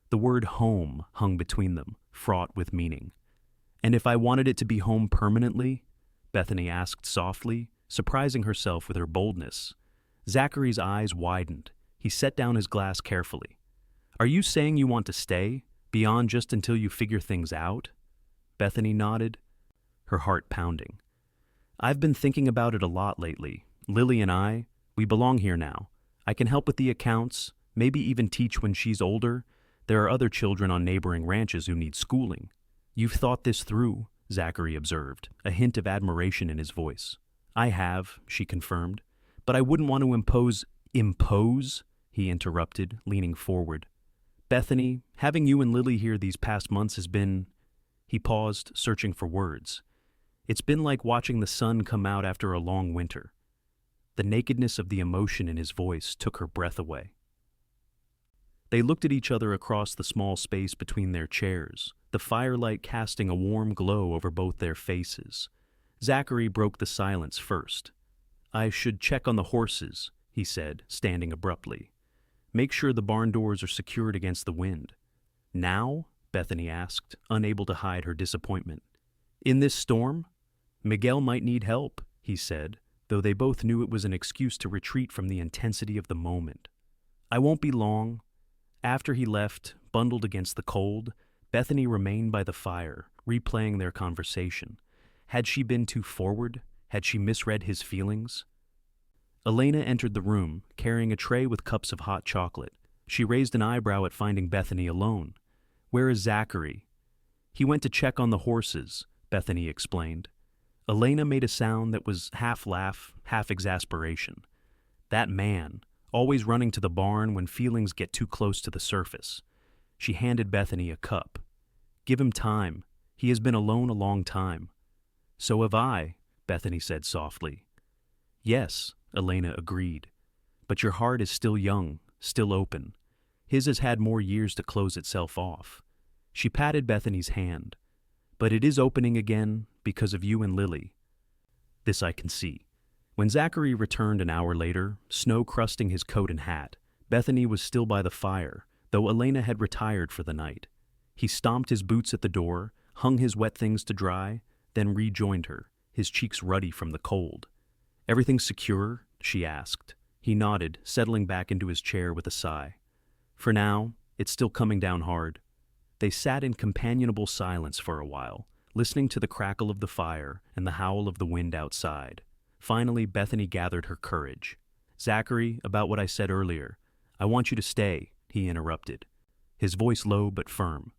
The word home hung between them, fraught with meaning. "And if I wanted it to be home permanently?" Bethany asked softly, surprising herself with her boldness. Zachary's eyes widened. He set down his glass carefully. "Are you saying you want to stay, beyond just until you figure things out?" Bethany nodded, her heart pounding. "I've been thinking about it a lot lately. Lily and we belong here now. I can help with the accounts, maybe even teach when she's older. There are other children on neighboring ranches who need schooling." "You've thought this through," Zachary observed, a hint of admiration in his voice. "I have," she confirmed. "But I wouldn't want to impose—" "Impose?" he interrupted, leaning forward. "Bethany, having you and Lily here these past months has been—" He paused, searching for words. "It's been like watching the sun come out after a long winter." The nakedness of the emotion in his voice took her breath away. They looked at each other across the small space between their chairs, the firelight casting a warm glow over both their faces. Zachary broke the silence first. "I should check on the horses," he said, standing abruptly. "Make sure the barn doors are secured against the wind." "Now?" Bethany asked, unable to hide her disappointment. "In this storm? Miguel might need help," he said, though they both knew it was an excuse to retreat from the intensity of the moment. "I won't be long." After he left, bundled against the cold, Bethany remained by the fire, replaying their conversation. Had she been too forward? Had she misread his feelings? Elena entered the room, carrying a tray with cups of hot chocolate. She raised an eyebrow at finding Bethany alone. "Where is Zachary?" "He went to check on the horses," Bethany explained. Elena made a sound that was half laugh, half exasperation. "That man, always running to the barn when feelings get too close to the surface." She handed Bethany a cup. "Give him time. He has been alone a long time." "So have I," Bethany said softly. "Yes," Elena agreed. "But your heart is still young, still open. His has had more years to close itself off." She patted Bethany's hand. "But it is opening again because of you and Lily. This I can see." When Zachary returned an hour later, snow crusting his coat and hat, Bethany was still by the fire, though Elena had retired for the night. He stomped his boots at the door, hung his wet things to dry, then rejoined her, his cheeks ruddy from the cold. "Everything secure?" she asked. He nodded, settling back into his chair with a sigh. "For now, it's still coming down hard." They sat in companionable silence for a while, listening to the crackle of the fire and the howl of the wind outside. Finally, Bethany gathered her courage. "Zachary, about what I said earlier. I want you to stay," he interrupted, his voice low but firm.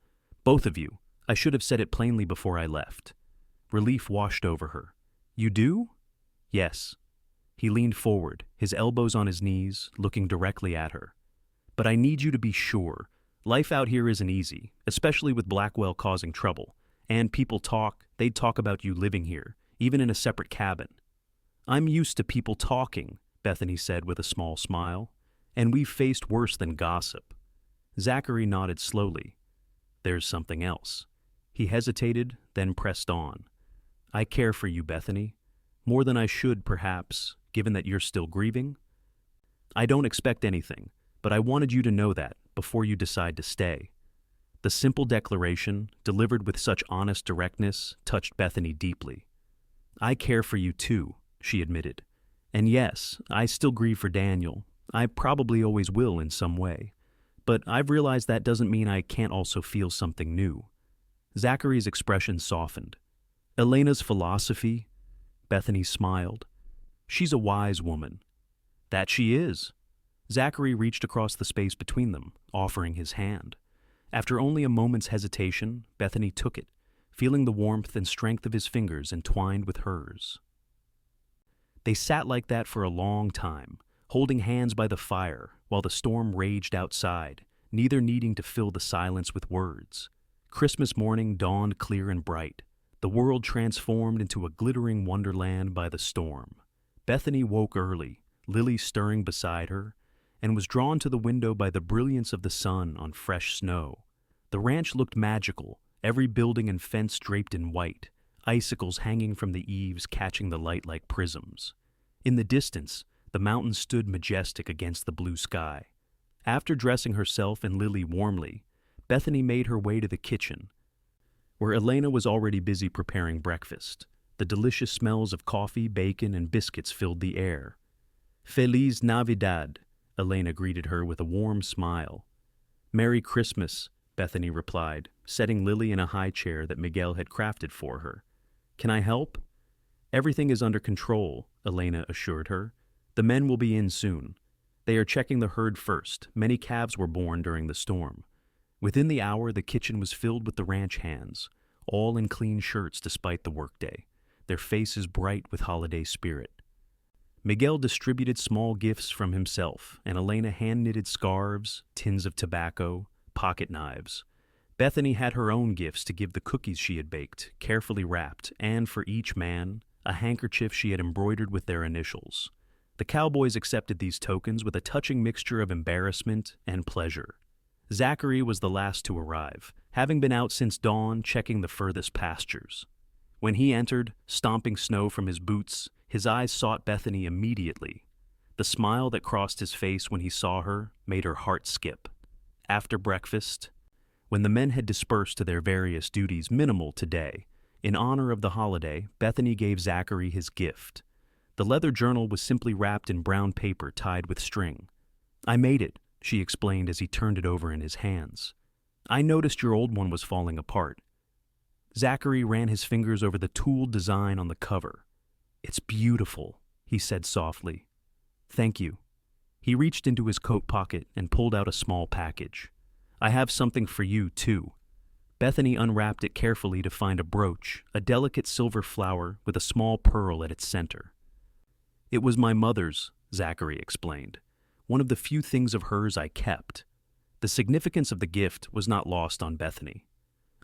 "Both of you. I should have said it plainly before I left." Relief washed over her. "You do?" "Yes." He leaned forward, his elbows on his knees, looking directly at her. "But I need you to be sure. Life out here isn't easy, especially with Blackwell causing trouble. And people they'd talk about you living here, even in a separate cabin." "I'm used to people talking," Bethany said with a small smile. "And we've faced worse than gossip." Zachary nodded slowly. "There's something else." He hesitated, then pressed on. "I care for you, Bethany. More than I should, perhaps, given that you're still grieving. I don't expect anything, but I wanted you to know that before you decide to stay." The simple declaration, delivered with such honest directness, touched Bethany deeply. "I care for you too," she admitted. "And yes, I still grieve for Daniel. I probably always will in some way. But I've realized that doesn't mean I can't also feel something new." Zachary's expression softened. "Elena's philosophy?" Bethany smiled. "She's a wise woman." "That she is." Zachary reached across the space between them, offering his hand. After only a moment's hesitation, Bethany took it, feeling the warmth and strength of his fingers entwined with hers. They sat like that for a long time, holding hands by the fire while the storm raged outside, neither needing to fill the silence with words. Christmas morning dawned clear and bright, the world transformed into a glittering wonderland by the storm. Bethany woke early, Lily stirring beside her, and was drawn to the window by the brilliance of the sun on fresh snow. The ranch looked magical, every building and fence draped in white, icicles hanging from the eaves catching the light like prisms. In the distance, the mountains stood majestic against the blue sky. After dressing herself and Lily warmly, Bethany made her way to the kitchen, where Elena was already busy preparing breakfast. The delicious smells of coffee, bacon, and biscuits filled the air. "Feliz Navidad," Elena greeted her with a warm smile. "Merry Christmas," Bethany replied, setting Lily in a high chair that Miguel had crafted for her. "Can I help?" "Everything is under control," Elena assured her. "The men will be in soon. They are checking the herd first. Many calves were born during the storm." Within the hour, the kitchen was filled with the ranch hands, all in clean shirts despite the workday, their faces bright with holiday spirit. Miguel distributed small gifts from himself, and Elena hand-knitted scarves, tins of tobacco, pocket knives. Bethany had her own gifts to give the cookies she had baked, carefully wrapped, and for each man, a handkerchief she had embroidered with their initials. The Cowboys accepted these tokens with a touching mixture of embarrassment and pleasure. Zachary was the last to arrive, having been out since dawn checking the furthest pastures. When he entered, stomping snow from his boots, his eyes sought Bethany immediately. The smile that crossed his face when he saw her made her heart skip. After breakfast, when the men had dispersed to their various duties minimal today, in honor of the holiday, Bethany gave Zachary his gift. The leather journal was simply wrapped in brown paper tied with string. "I made it," she explained as he turned it over in his hands. "I noticed your old one was falling apart." Zachary ran his fingers over the tooled design on the cover. "It's beautiful," he said softly. "Thank you." He reached into his coat pocket and pulled out a small package. "I have something for you, too." Bethany unwrapped it carefully to find a brooch, a delicate silver flower with a small pearl at its center. "It was my mother's," Zachary explained. "One of the few things of hers I kept." The significance of the gift was not lost on Bethany.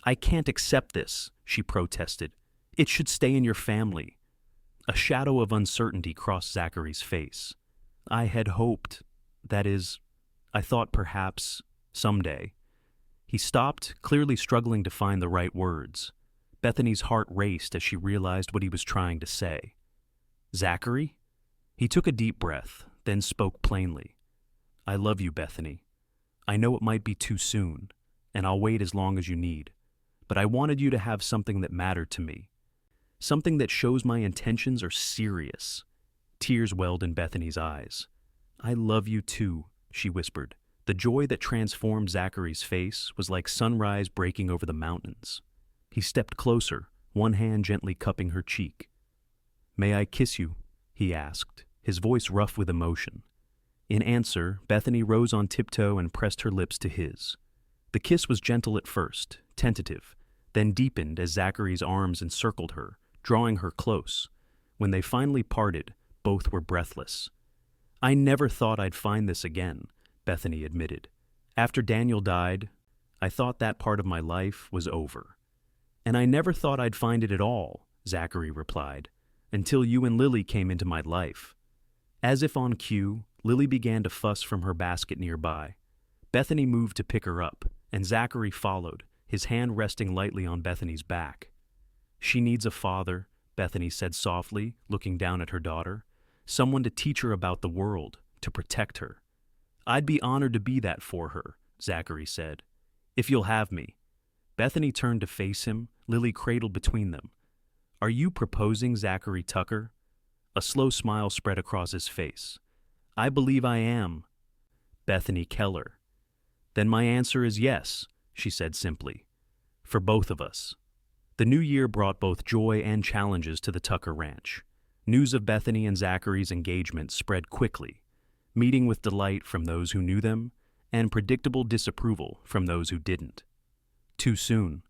"I can't accept this," she protested. It should stay in your family. A shadow of uncertainty crossed Zachary's face. I had hoped, that is, I thought perhaps, someday. He stopped, clearly struggling to find the right words. Bethany's heart raced as she realized what he was trying to say. Zachary? He took a deep breath, then spoke plainly. I love you, Bethany. I know it might be too soon, and I'll wait as long as you need, but I wanted you to have something that mattered to me. Something that shows my intentions are serious. Tears welled in Bethany's eyes. I love you too, she whispered. The joy that transformed Zachary's face was like sunrise breaking over the mountains. He stepped closer, one hand gently cupping her cheek. May I kiss you? He asked, his voice rough with emotion. In answer, Bethany rose on tiptoe and pressed her lips to his. The kiss was gentle at first, tentative, then deepened as Zachary's arms encircled her, drawing her close. When they finally parted, both were breathless. I never thought I'd find this again, Bethany admitted. After Daniel died, I thought that part of my life was over. And I never thought I'd find it at all, Zachary replied, until you and Lily came into my life. As if on cue, Lily began to fuss from her basket nearby. Bethany moved to pick her up, and Zachary followed, his hand resting lightly on Bethany's back. She needs a father, Bethany said softly, looking down at her daughter. Someone to teach her about the world, to protect her. I'd be honored to be that for her, Zachary said. If you'll have me. Bethany turned to face him, Lily cradled between them. Are you proposing, Zachary Tucker? A slow smile spread across his face. I believe I am. Bethany Keller. Then my answer is yes, she said simply. For both of us. The new year brought both joy and challenges to the Tucker Ranch. News of Bethany and Zachary's engagement spread quickly, meeting with delight from those who knew them and predictable disapproval from those who didn't. Too soon,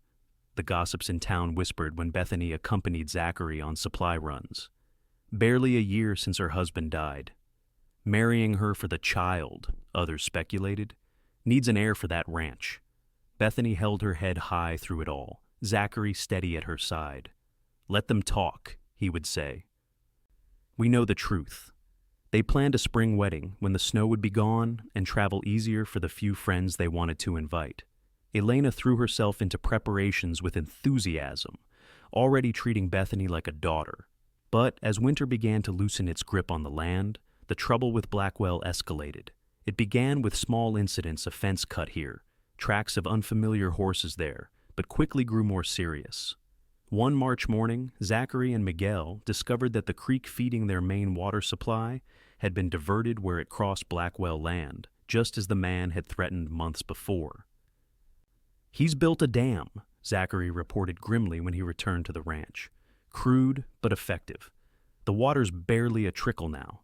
the gossips in town whispered when Bethany accompanied Zachary on supply runs. Barely a year since her husband died. Marrying her for the child, others speculated, needs an heir for that ranch. Bethany held her head high through it all, Zachary steady at her side. Let them talk, he would say. We know the truth. They planned a spring wedding when the snow would be gone and travel easier for the few friends they wanted to invite. Elena threw herself into preparations with enthusiasm, already treating Bethany like a daughter. But as winter began to loosen its grip on the land, the trouble with Blackwell escalated. It began with small incidents, a fence cut here, tracks of unfamiliar horses there, but quickly grew more serious. One March morning, Zachary and Miguel discovered that the creek feeding their main water supply had been diverted where it crossed Blackwell land, just as the man had threatened months before. He's built a dam, Zachary reported grimly when he returned to the ranch. Crude, but effective. The water's barely a trickle now.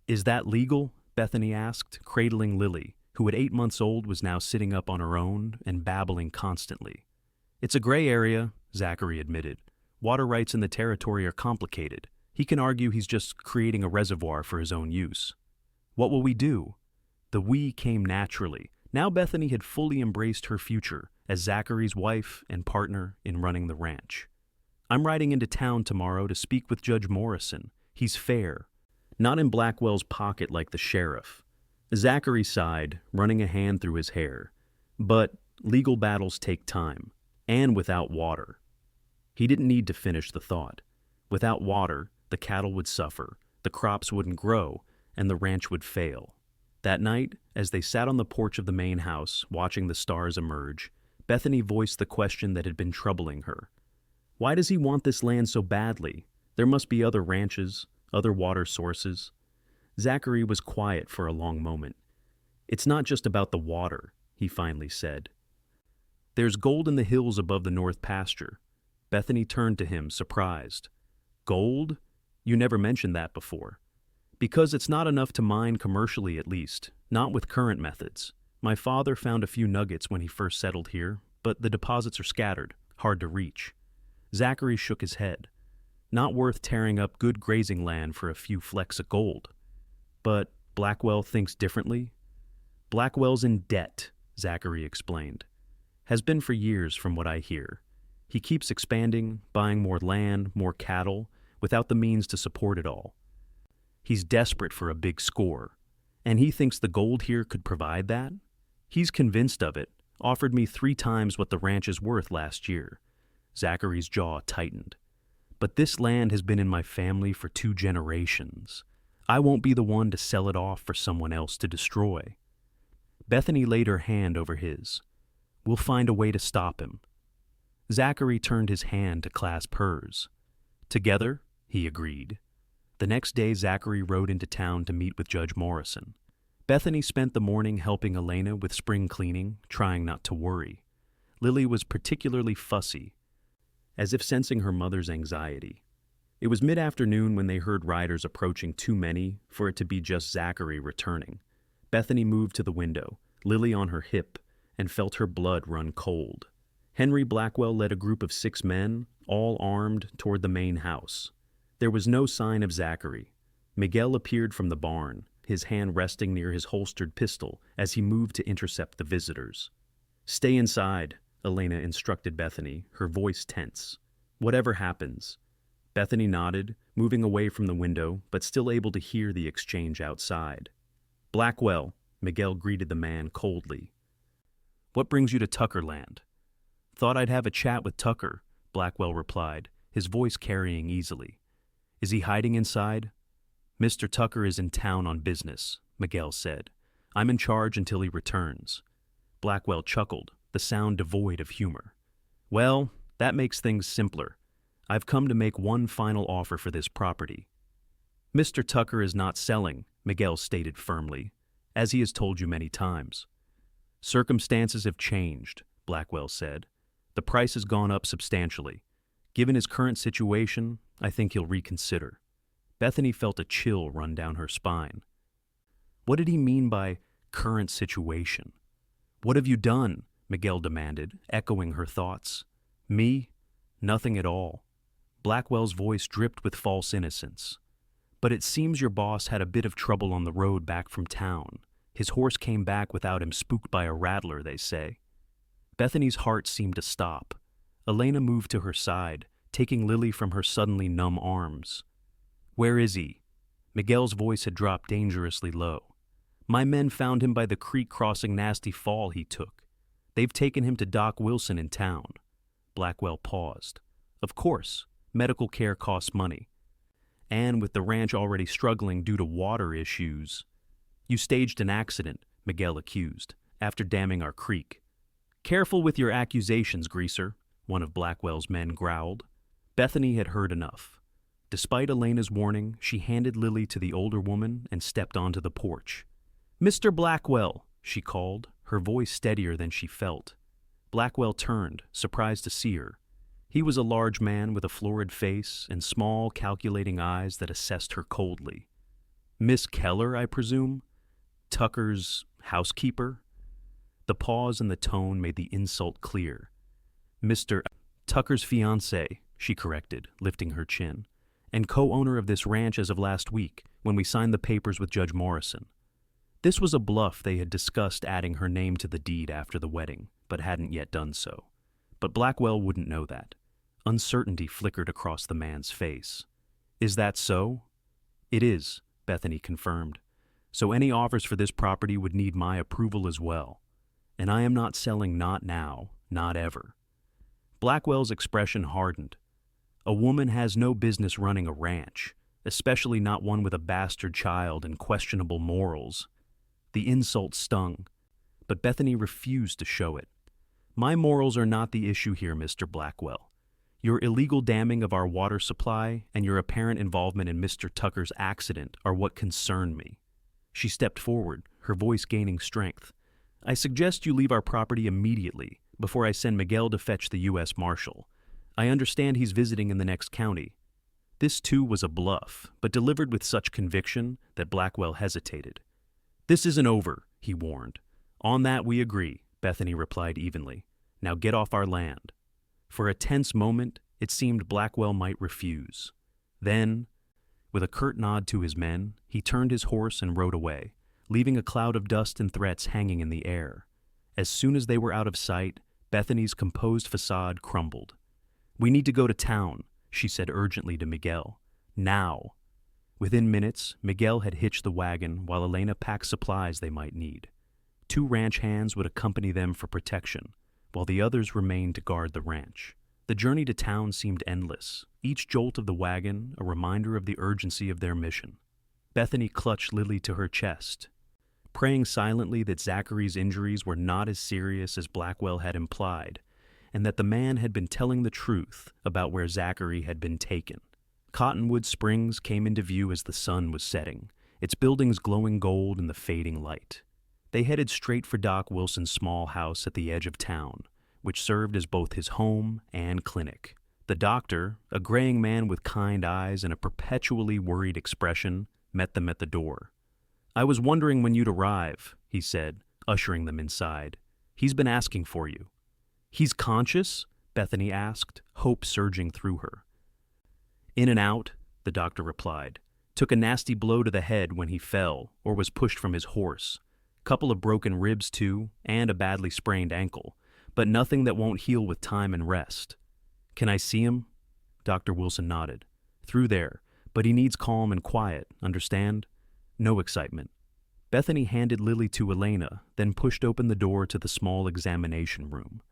Is that legal? Bethany asked, cradling Lily, who at 8 months old was now sitting up on her own and babbling constantly. It's a gray area, Zachary admitted. Water rights in the territory are complicated. He can argue he's just creating a reservoir for his own use. What will we do? The we came naturally. Now Bethany had fully embraced her future as Zachary's wife and partner in running the ranch. I'm riding into town tomorrow to speak with Judge Morrison. He's fair. Not in Blackwell's pocket like the sheriff. Zachary sighed, running a hand through his hair. But legal battles take time, and without water. He didn't need to finish the thought. Without water, the cattle would suffer, the crops wouldn't grow, and the ranch would fail. That night, as they sat on the porch of the main house, watching the stars emerge, Bethany voiced the question that had been troubling her. Why does he want this land so badly? There must be other ranches, other water sources. Zachary was quiet for a long moment. It's not just about the water, he finally said. There's gold in the hills above the north pasture. Bethany turned to him, surprised. Gold? You never mentioned that before. Because it's not enough to mine commercially, at least, not with current methods. My father found a few nuggets when he first settled here, but the deposits are scattered, hard to reach. Zachary shook his head. Not worth tearing up good grazing land for a few flecks of gold. But Blackwell thinks differently? Blackwell's in debt, Zachary explained. Has been for years from what I hear. He keeps expanding, buying more land, more cattle, without the means to support it all. He's desperate for a big score, and he thinks the gold here could provide that? He's convinced of it, offered me 3 times what the ranch is worth last year. Zachary's jaw tightened. But this land has been in my family for 2 generations. I won't be the one to sell it off for someone else to destroy. Bethany laid her hand over his. We'll find a way to stop him. Zachary turned his hand to clasp hers. Together, he agreed. The next day, Zachary rode into town to meet with Judge Morrison. Bethany spent the morning helping Elena with spring cleaning, trying not to worry. Lily was particularly fussy, as if sensing her mother's anxiety. It was mid-afternoon when they heard riders approaching too many for it to be just Zachary returning. Bethany moved to the window, Lily on her hip, and felt her blood run cold. Henry Blackwell led a group of 6 men, all armed, toward the main house. There was no sign of Zachary. Miguel appeared from the barn, his hand resting near his holstered pistol as he moved to intercept the visitors. Stay inside, Elena instructed Bethany, her voice tense. Whatever happens. Bethany nodded, moving away from the window, but still able to hear the exchange outside. Blackwell, Miguel greeted the man coldly. What brings you to Tuckerland? Thought I'd have a chat with Tucker, Blackwell replied, his voice carrying easily. Is he hiding inside? Mr. Tucker is in town on business, Miguel said. I'm in charge until he returns. Blackwell chuckled, the sound devoid of humor. Well, that makes things simpler. I've come to make one final offer for this property. Mr. Tucker is not selling, Miguel stated firmly, as he has told you many times. Circumstances have changed, Blackwell said. The price has gone up substantially. Given his current situation, I think he'll reconsider. Bethany felt a chill run down her spine. What did he mean by current situation? What have you done? Miguel demanded, echoing her thoughts. Me? Nothing at all. Blackwell's voice dripped with false innocence. But it seems your boss had a bit of trouble on the road back from town. His horse came back without him, spooked by a rattler, they say. Bethany's heart seemed to stop. Elena moved to her side, taking Lily from her suddenly numb arms. Where is he? Miguel's voice had dropped dangerously low. My men found him by the creek crossing Nasty Fall he took. They've taken him to Doc Wilson in town. Blackwell paused. Of course, medical care costs money. And with the ranch already struggling due to water issues. You staged an accident, Miguel accused, after damming our creek. Careful with your accusations, greaser, one of Blackwell's men growled. Bethany had heard enough. Despite Elena's warning, she handed Lily to the older woman and stepped onto the porch. Mr. Blackwell, she called, her voice steadier than she felt. Blackwell turned, surprised to see her. He was a large man with a florid face and small, calculating eyes that assessed her coldly. Miss Keller, I presume? Tucker's housekeeper? The pause and the tone made the insult clear. Mr. Tucker's fiancé, she corrected, lifting her chin, and co-owner of this ranch as of last week, when we signed the papers with Judge Morrison. This was a bluff. They had discussed adding her name to the deed after the wedding, but hadn't yet done so. But Blackwell wouldn't know that. Uncertainty flickered across the man's face. Is that so? It is, Bethany confirmed. So any offers for this property would need my approval as well. And I am not selling, not now, not ever. Blackwell's expression hardened. A woman has no business running a ranch, especially not one with a bastard child and questionable morals. The insult stung, but Bethany refused to show it. My morals are not the issue here, Mr. Blackwell. Your illegal damming of our water supply and your apparent involvement in Mr. Tucker's accident are what concern me. She stepped forward, her voice gaining strength. I suggest you leave our property immediately, before I send Miguel to fetch the U.S. Marshal. I understand he's visiting in the next county. This, too, was a bluff, but delivered with such conviction that Blackwell hesitated. This isn't over, he warned. On that we agree, Bethany replied evenly. Now get off our land. For a tense moment, it seemed Blackwell might refuse. Then, with a curt nod to his men, he turned his horse and rode away, leaving a cloud of dust and threats hanging in the air. As soon as they were out of sight, Bethany's composed facade crumbled. "We need to go to town," she said urgently to Miguel. "Now." Within minutes, Miguel had hitched the wagon while Elena packed supplies they might need. 2 ranch hands would accompany them for protection, while the others remained to guard the ranch. The journey to town seemed endless, each jolt of the wagon a reminder of the urgency of their mission. Bethany clutched Lily to her chest, praying silently that Zachary's injuries were not as serious as Blackwell had implied, and that the man had been telling the truth about where Zachary had been taken. Cottonwood Springs came into view as the sun was setting, its buildings glowing gold in the fading light. They headed straight for Doc Wilson's small house at the edge of town, which served as both his home and clinic. The doctor, a graying man with kind eyes and a perpetually worried expression, met them at the door. "I was wondering when you'd arrive," he said, ushering them inside. "He's been asking for you." "He's conscious?" Bethany asked, hope surging through her. "In and out," the doctor replied. "Took a nasty blow to the head when he fell or was pushed from his horse. Couple of broken ribs too, and a badly sprained ankle, but nothing that won't heal with time and rest." "Can I see him?" Dr. Wilson nodded. "Through there, but he needs calm and quiet, understand? No excitement." Bethany handed Lily to Elena, then pushed open the door to the small examination room.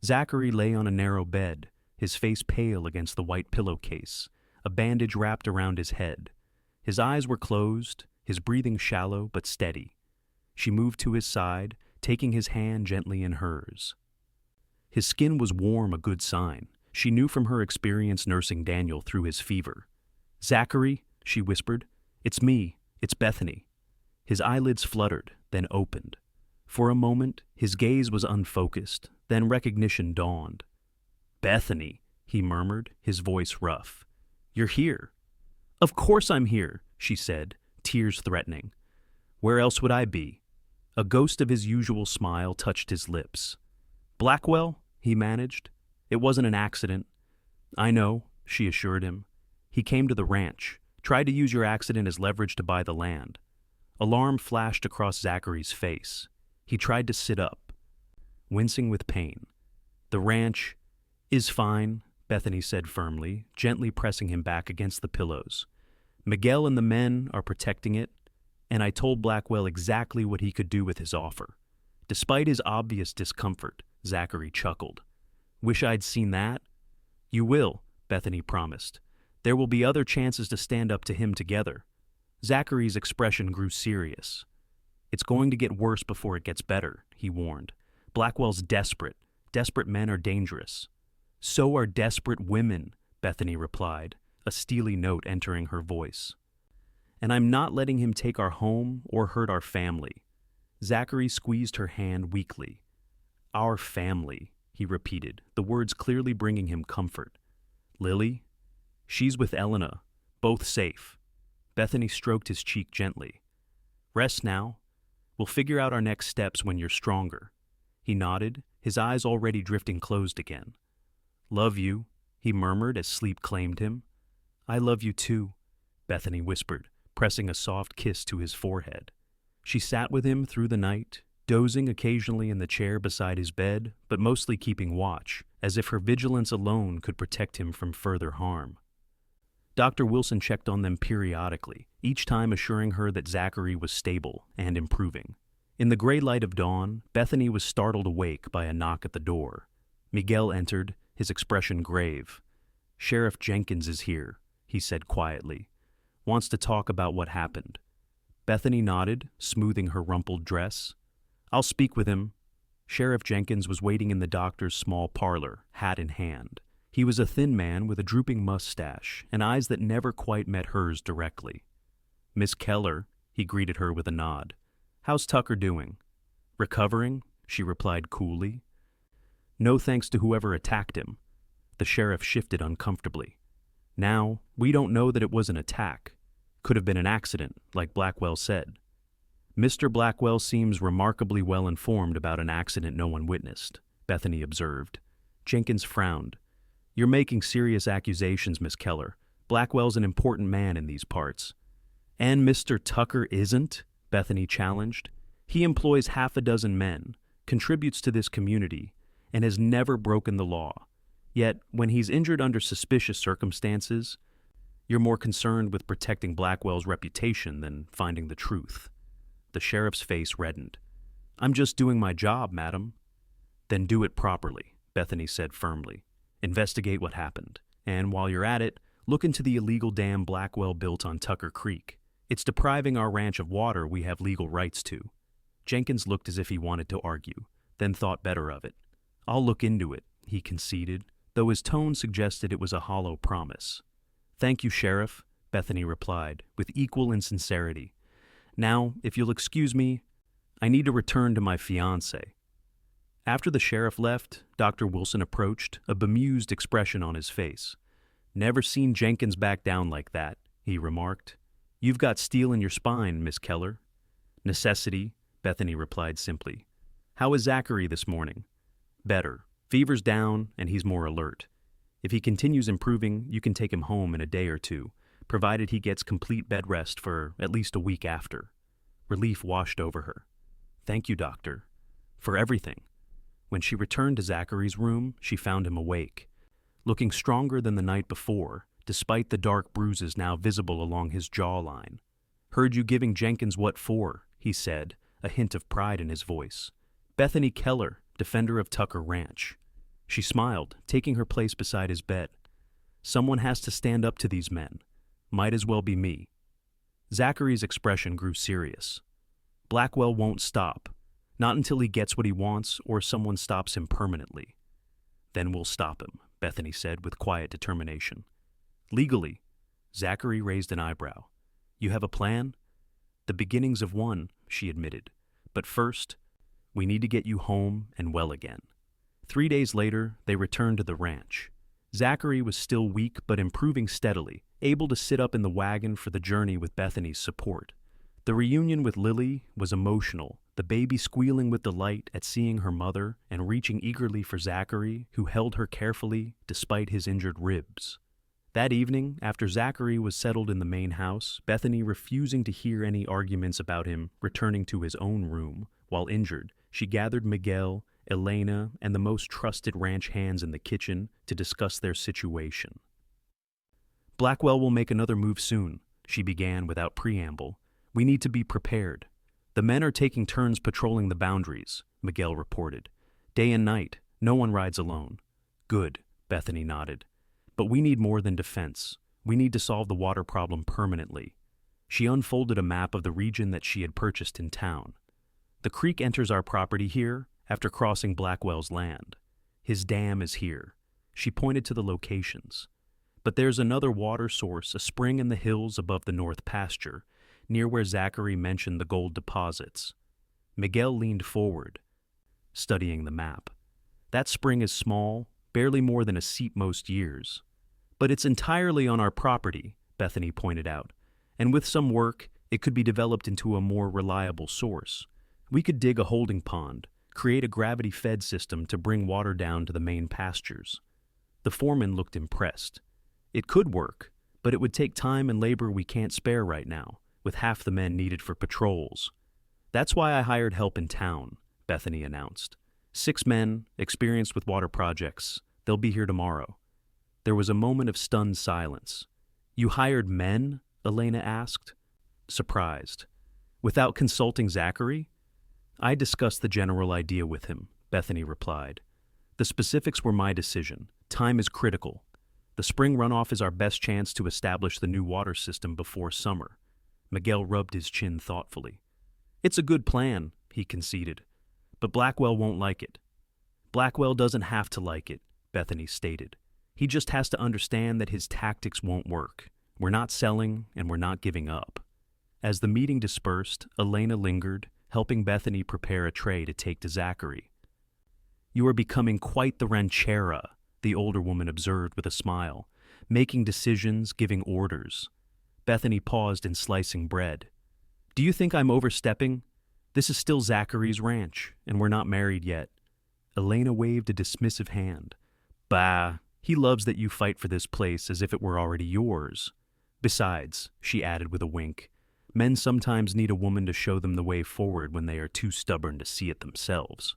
Zachary lay on a narrow bed, his face pale against the white pillowcase, a bandage wrapped around his head. His eyes were closed, his breathing shallow but steady. She moved to his side, taking his hand gently in hers. His skin was warm, a good sign. She knew from her experience nursing Daniel through his fever. "Zachary," she whispered, "it's me. It's Bethany." His eyelids fluttered, then opened. For a moment, his gaze was unfocused, then recognition dawned. "Bethany," he murmured, his voice rough. "You're here." "Of course I'm here," she said, tears threatening. "Where else would I be?" A ghost of his usual smile touched his lips. "Blackwell," he managed. "It wasn't an accident." "I know," she assured him. "He came to the ranch, tried to use your accident as leverage to buy the land." Alarm flashed across Zachary's face. He tried to sit up, wincing with pain. "The ranch is fine," Bethany said firmly, gently pressing him back against the pillows. "Miguel and the men are protecting it, and I told Blackwell exactly what he could do with his offer." Despite his obvious discomfort, Zachary chuckled. "Wish I'd seen that?" "You will," Bethany promised. "There will be other chances to stand up to him together." Zachary's expression grew serious. "It's going to get worse before it gets better," he warned. "Blackwell's desperate. Desperate men are dangerous." "So are desperate women," Bethany replied, a steely note entering her voice. "And I'm not letting him take our home or hurt our family." Zachary squeezed her hand weakly. "Our family," he repeated, the words clearly bringing him comfort. "Lily? She's with Elena, both safe." Bethany stroked his cheek gently. "Rest now. We'll figure out our next steps when you're stronger." He nodded, his eyes already drifting closed again. "Love you," he murmured as sleep claimed him. "I love you too," Bethany whispered, pressing a soft kiss to his forehead. She sat with him through the night, dozing occasionally in the chair beside his bed, but mostly keeping watch, as if her vigilance alone could protect him from further harm. Dr. Wilson checked on them periodically, each time assuring her that Zachary was stable and improving. In the gray light of dawn, Bethany was startled awake by a knock at the door. Miguel entered, his expression grave. "Sheriff Jenkins is here," he said quietly. "Wants to talk about what happened." Bethany nodded, smoothing her rumpled dress. "I'll speak with him." Sheriff Jenkins was waiting in the doctor's small parlor, hat in hand. He was a thin man with a drooping mustache and eyes that never quite met hers directly. "Miss Keller," he greeted her with a nod. "How's Tucker doing?" "Recovering," she replied coolly. "No thanks to whoever attacked him." The sheriff shifted uncomfortably. "Now, we don't know that it was an attack. Could have been an accident, like Blackwell said." "Mr. Blackwell seems remarkably well informed about an accident no one witnessed," Bethany observed. Jenkins frowned. "You're making serious accusations, Miss Keller. Blackwell's an important man in these parts." "And Mr. Tucker isn't?" Bethany challenged. "He employs half a dozen men, contributes to this community, and has never broken the law. Yet, when he's injured under suspicious circumstances, you're more concerned with protecting Blackwell's reputation than finding the truth. The sheriff's face reddened. I'm just doing my job, madam. Then do it properly, Bethany said firmly. Investigate what happened. And while you're at it, look into the illegal dam Blackwell built on Tucker Creek. It's depriving our ranch of water we have legal rights to. Jenkins looked as if he wanted to argue, then thought better of it. I'll look into it, he conceded, though his tone suggested it was a hollow promise. Thank you, Sheriff, Bethany replied, with equal insincerity. Now, if you'll excuse me, I need to return to my fiancée. After the sheriff left, Dr. Wilson approached, a bemused expression on his face. Never seen Jenkins back down like that, he remarked. You've got steel in your spine, Miss Keller. Necessity, Bethany replied simply. How is Zachary this morning? Better. Fever's down, and he's more alert. If he continues improving, you can take him home in a day or two, provided he gets complete bed rest for at least a week after. Relief washed over her. Thank you, doctor. For everything. When she returned to Zachary's room, she found him awake, looking stronger than the night before, despite the dark bruises now visible along his jawline. Heard you giving Jenkins what for, he said, a hint of pride in his voice. Bethany Keller, defender of Tucker Ranch. She smiled, taking her place beside his bed. Someone has to stand up to these men. Might as well be me. Zachary's expression grew serious. Blackwell won't stop, not until he gets what he wants or someone stops him permanently. Then we'll stop him, Bethany said with quiet determination. Legally, Zachary raised an eyebrow. You have a plan? The beginnings of one, she admitted. But first, we need to get you home and well again. 3 days later, they returned to the ranch. Zachary was still weak but improving steadily, able to sit up in the wagon for the journey with Bethany's support. The reunion with Lily was emotional, the baby squealing with delight at seeing her mother and reaching eagerly for Zachary, who held her carefully despite his injured ribs. That evening, after Zachary was settled in the main house, Bethany refusing to hear any arguments about him returning to his own room, while injured, she gathered Miguel, Elena, and the most trusted ranch hands in the kitchen to discuss their situation. Blackwell will make another move soon, she began without preamble. We need to be prepared. The men are taking turns patrolling the boundaries, Miguel reported. Day and night, no one rides alone. Good, Bethany nodded. But we need more than defense. We need to solve the water problem permanently. She unfolded a map of the region that she had purchased in town. The creek enters our property here after crossing Blackwell's land. His dam is here. She pointed to the locations. But there's another water source, a spring in the hills above the north pasture, near where Zachary mentioned the gold deposits. Miguel leaned forward, studying the map. That spring is small, barely more than a seep most years. But it's entirely on our property, Bethany pointed out, and with some work, it could be developed into a more reliable source. We could dig a holding pond, create a gravity-fed system to bring water down to the main pastures. The foreman looked impressed. It could work, but it would take time and labor we can't spare right now, with half the men needed for patrols. That's why I hired help in town, Bethany announced. 6 men, experienced with water projects. They'll be here tomorrow. There was a moment of stunned silence. You hired men? Elena asked, surprised. Without consulting Zachary? I discussed the general idea with him, Bethany replied. The specifics were my decision. Time is critical. The spring runoff is our best chance to establish the new water system before summer. Miguel rubbed his chin thoughtfully. It's a good plan, he conceded, but Blackwell won't like it. Blackwell doesn't have to like it, Bethany stated. He just has to understand that his tactics won't work. We're not selling, and we're not giving up. As the meeting dispersed, Elena lingered, helping Bethany prepare a tray to take to Zachary. You are becoming quite the ranchera, the older woman observed with a smile, making decisions, giving orders. Bethany paused in slicing bread. Do you think I'm overstepping? This is still Zachary's ranch, and we're not married yet. Elena waved a dismissive hand. Bah, he loves that you fight for this place as if it were already yours. Besides, she added with a wink, men sometimes need a woman to show them the way forward when they are too stubborn to see it themselves.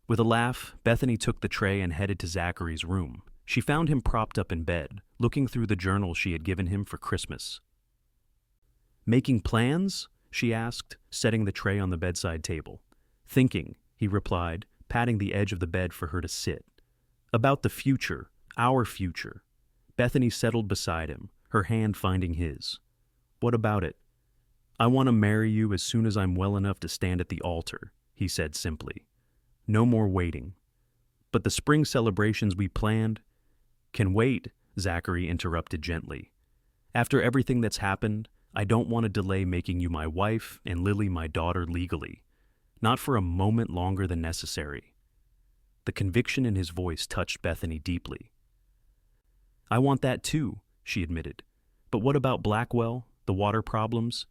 With a laugh, Bethany took the tray and headed to Zachary's room. She found him propped up in bed, looking through the journal she had given him for Christmas. "Making plans?" she asked, setting the tray on the bedside table. "Thinking," he replied, patting the edge of the bed for her to sit. "About the future, our future." Bethany settled beside him, her hand finding his. "What about it?" "I want to marry you as soon as I'm well enough to stand at the altar," he said simply. "No more waiting." "But the spring celebrations we planned—" "Can wait," Zachary interrupted gently. "After everything that's happened, I don't want to delay making you my wife and Lily my daughter legally. Not for a moment longer than necessary." The conviction in his voice touched Bethany deeply. "I want that too," she admitted. "But what about Blackwell, the water problems?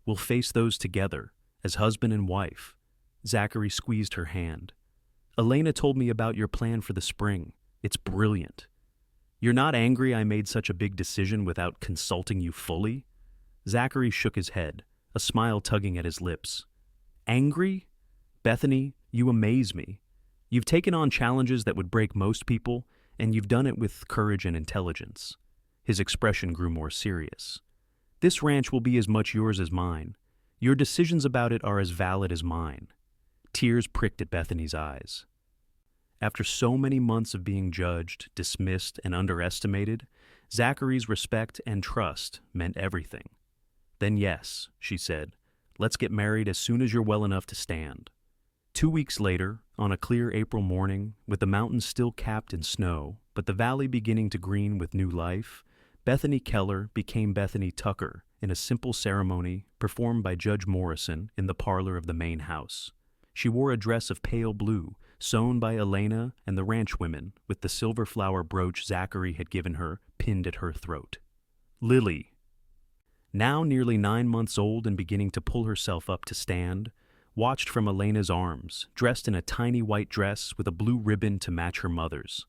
We'll face those together, as husband and wife." Zachary squeezed her hand. "Elena told me about your plan for the spring. It's brilliant. You're not angry I made such a big decision without consulting you fully?" Zachary shook his head, a smile tugging at his lips. "Angry? Bethany, you amaze me. You've taken on challenges that would break most people, and you've done it with courage and intelligence." His expression grew more serious. "This ranch will be as much yours as mine. Your decisions about it are as valid as mine." Tears pricked at Bethany's eyes. After so many months of being judged, dismissed, and underestimated, Zachary's respect and trust meant everything. "Then yes," she said, "let's get married as soon as you're well enough to stand." 2 weeks later, on a clear April morning, with the mountains still capped in snow, but the valley beginning to green with new life, Bethany Keller became Bethany Tucker in a simple ceremony performed by Judge Morrison in the parlor of the main house. She wore a dress of pale blue, sewn by Elena and the ranch women, with the silver flower brooch Zachary had given her pinned at her throat. Lily, now nearly 9 months old and beginning to pull herself up to stand, watched from Elena's arms, dressed in a tiny white dress with a blue ribbon to match her mother's.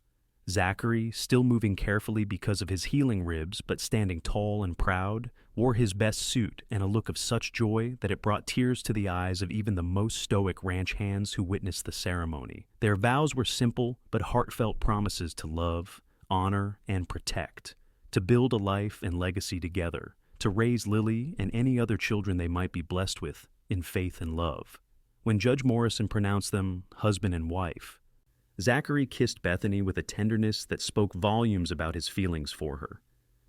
Zachary, still moving carefully because of his healing ribs but standing tall and proud, wore his best suit and a look of such joy that it brought tears to the eyes of even the most stoic ranch hands who witnessed the ceremony. Their vows were simple but heartfelt promises to love, honor, and protect, to build a life and legacy together, to raise Lily and any other children they might be blessed with in faith and love. When Judge Morrison pronounced them husband and wife, Zachary kissed Bethany with a tenderness that spoke volumes about his feelings for her.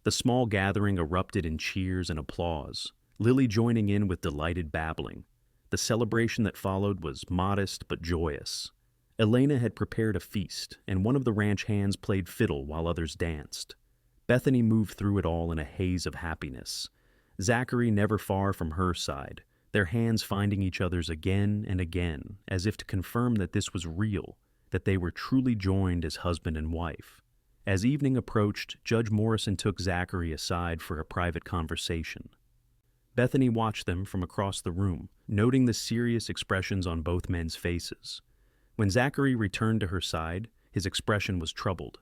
The small gathering erupted in cheers and applause, Lily joining in with delighted babbling. The celebration that followed was modest but joyous. Elena had prepared a feast, and one of the ranch hands played fiddle while others danced. Bethany moved through it all in a haze of happiness. Zachary never far from her side, their hands finding each other's again and again, as if to confirm that this was real, that they were truly joined as husband and wife. As evening approached, Judge Morrison took Zachary aside for a private conversation. Bethany watched them from across the room, noting the serious expressions on both men's faces. When Zachary returned to her side, his expression was troubled.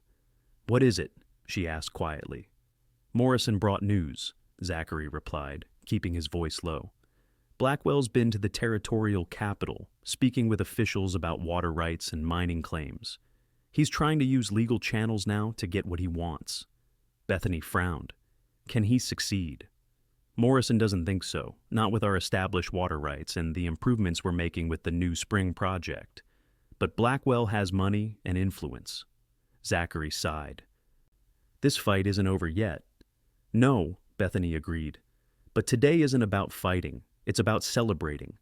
"What is it?" she asked quietly. "Morrison brought news," Zachary replied, keeping his voice low. "Blackwell's been to the territorial capital, speaking with officials about water rights and mining claims. He's trying to use legal channels now to get what he wants." Bethany frowned. "Can he succeed?" "Morrison doesn't think so, not with our established water rights and the improvements we're making with the new spring project. But Blackwell has money and influence." Zachary sighed. "This fight isn't over yet." "No," Bethany agreed. "But today isn't about fighting. It's about celebrating."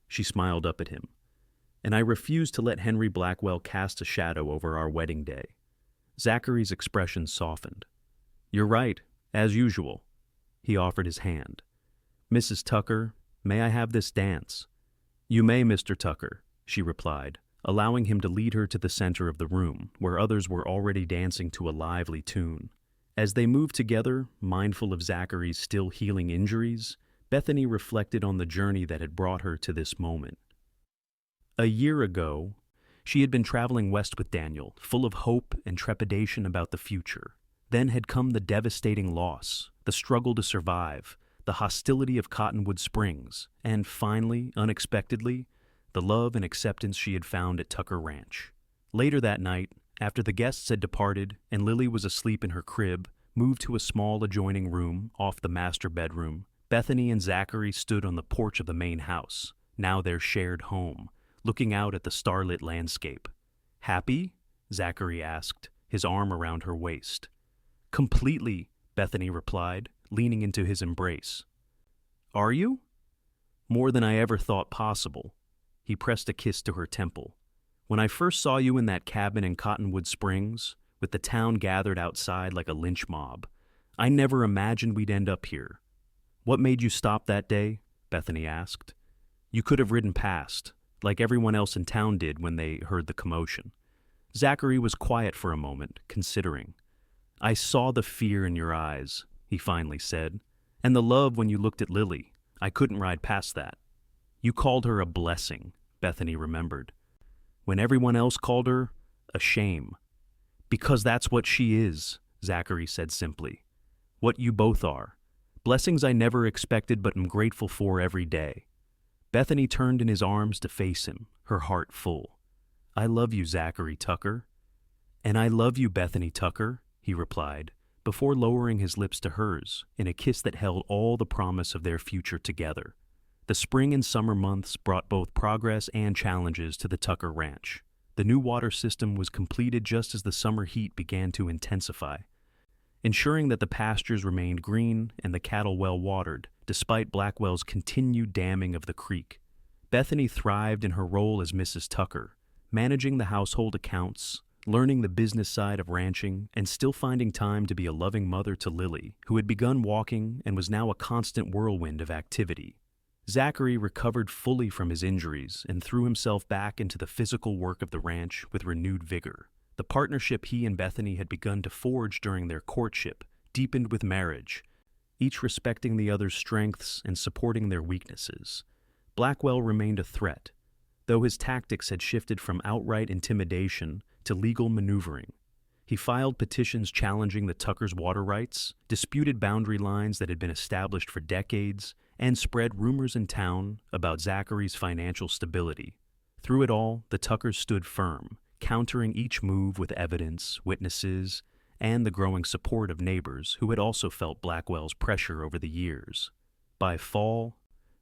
She smiled up at him. "And I refuse to let Henry Blackwell cast a shadow over our wedding day." Zachary's expression softened. "You're right, as usual." He offered his hand. "Mrs. Tucker, may I have this dance?" "You may, Mr. Tucker," she replied, allowing him to lead her to the center of the room, where others were already dancing to a lively tune. As they moved together, mindful of Zachary's still healing injuries, Bethany reflected on the journey that had brought her to this moment. A year ago, she had been traveling west with Daniel, full of hope and trepidation about the future. Then had come the devastating loss, the struggle to survive, the hostility of Cottonwood Springs, and finally, unexpectedly, the love and acceptance she had found at Tucker Ranch. Later that night, After the guests had departed and Lily was asleep in her crib, moved to a small adjoining room off the master bedroom, Bethany and Zachary stood on the porch of the main house, now their shared home, looking out at the starlit landscape. "Happy?" Zachary asked, his arm around her waist. "Completely," Bethany replied, leaning into his embrace. "Are you?" "More than I ever thought possible." He pressed a kiss to her temple. "When I first saw you in that cabin in Cottonwood Springs, with the town gathered outside like a lynch mob, I never imagined we'd end up here." "What made you stop that day?" Bethany asked. "You could have ridden past, like everyone else in town did when they heard the commotion." Zachary was quiet for a moment, considering. "I saw the fear in your eyes," he finally said, "and the love when you looked at Lily. I couldn't ride past that." "You called her a blessing," Bethany remembered, "when everyone else called her a shame." "Because that's what she is," Zachary said simply. "What you both are. Blessings I never expected but am grateful for every day." Bethany turned in his arms to face him, her heart full. "I love you, Zachary Tucker." "And I love you, Bethany Tucker," he replied, before lowering his lips to hers in a kiss that held all the promise of their future together. The spring and summer months brought both progress and challenges to the Tucker Ranch. The new water system was completed just as the summer heat began to intensify, ensuring that the pastures remained green and the cattle well watered, despite Blackwell's continued damming of the creek. Bethany thrived in her role as Mrs. Tucker, managing the household accounts, learning the business side of ranching, and still finding time to be a loving mother to Lily, who had begun walking and was now a constant whirlwind of activity. Zachary recovered fully from his injuries and threw himself back into the physical work of the ranch with renewed vigor. The partnership he and Bethany had begun to forge during their courtship deepened with marriage, each respecting the other's strengths and supporting their weaknesses. Blackwell remained a threat, though his tactics had shifted from outright intimidation to legal maneuvering. He filed petitions challenging the Tuckers' water rights, disputed boundary lines that had been established for decades, and spread rumors in town about Zachary's financial stability. Through it all, the Tuckers stood firm, countering each move with evidence, witnesses, and the growing support of neighbors who had also felt Blackwell's pressure over the years. By fall,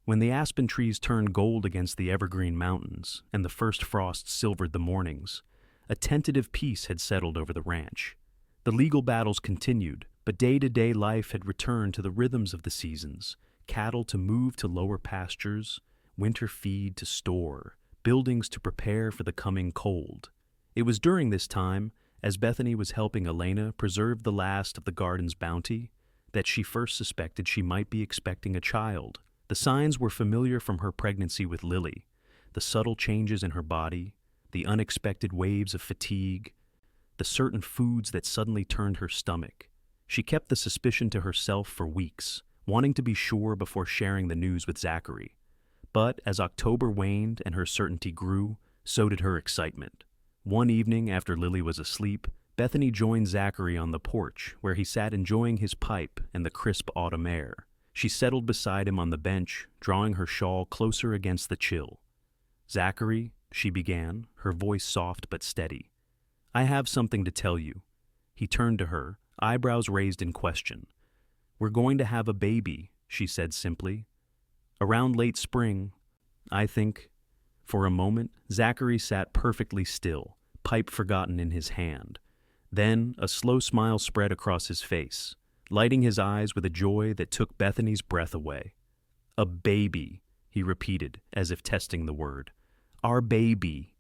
when the aspen trees turned gold against the evergreen mountains and the first frosts silvered the mornings, a tentative peace had settled over the ranch. The legal battles continued, but day-to-day life had returned to the rhythms of the seasons, cattle to move to lower pastures, winter feed to store, buildings to prepare for the coming cold. It was during this time, as Bethany was helping Elena preserve the last of the garden's bounty, that she first suspected she might be expecting a child. The signs were familiar from her pregnancy with Lily, the subtle changes in her body, the unexpected waves of fatigue, the certain foods that suddenly turned her stomach. She kept the suspicion to herself for weeks, wanting to be sure before sharing the news with Zachary. But as October waned and her certainty grew, so did her excitement. One evening after Lily was asleep, Bethany joined Zachary on the porch where he sat enjoying his pipe and the crisp autumn air. She settled beside him on the bench, drawing her shawl closer against the chill. "Zachary," she began, her voice soft but steady, "I have something to tell you." He turned to her, eyebrows raised in question. "We're going to have a baby," she said simply. "Around late spring, I think." For a moment, Zachary sat perfectly still, pipe forgotten in his hand. Then a slow smile spread across his face, lighting his eyes with a joy that took Bethany's breath away. "A baby," he repeated, as if testing the word. "Our baby."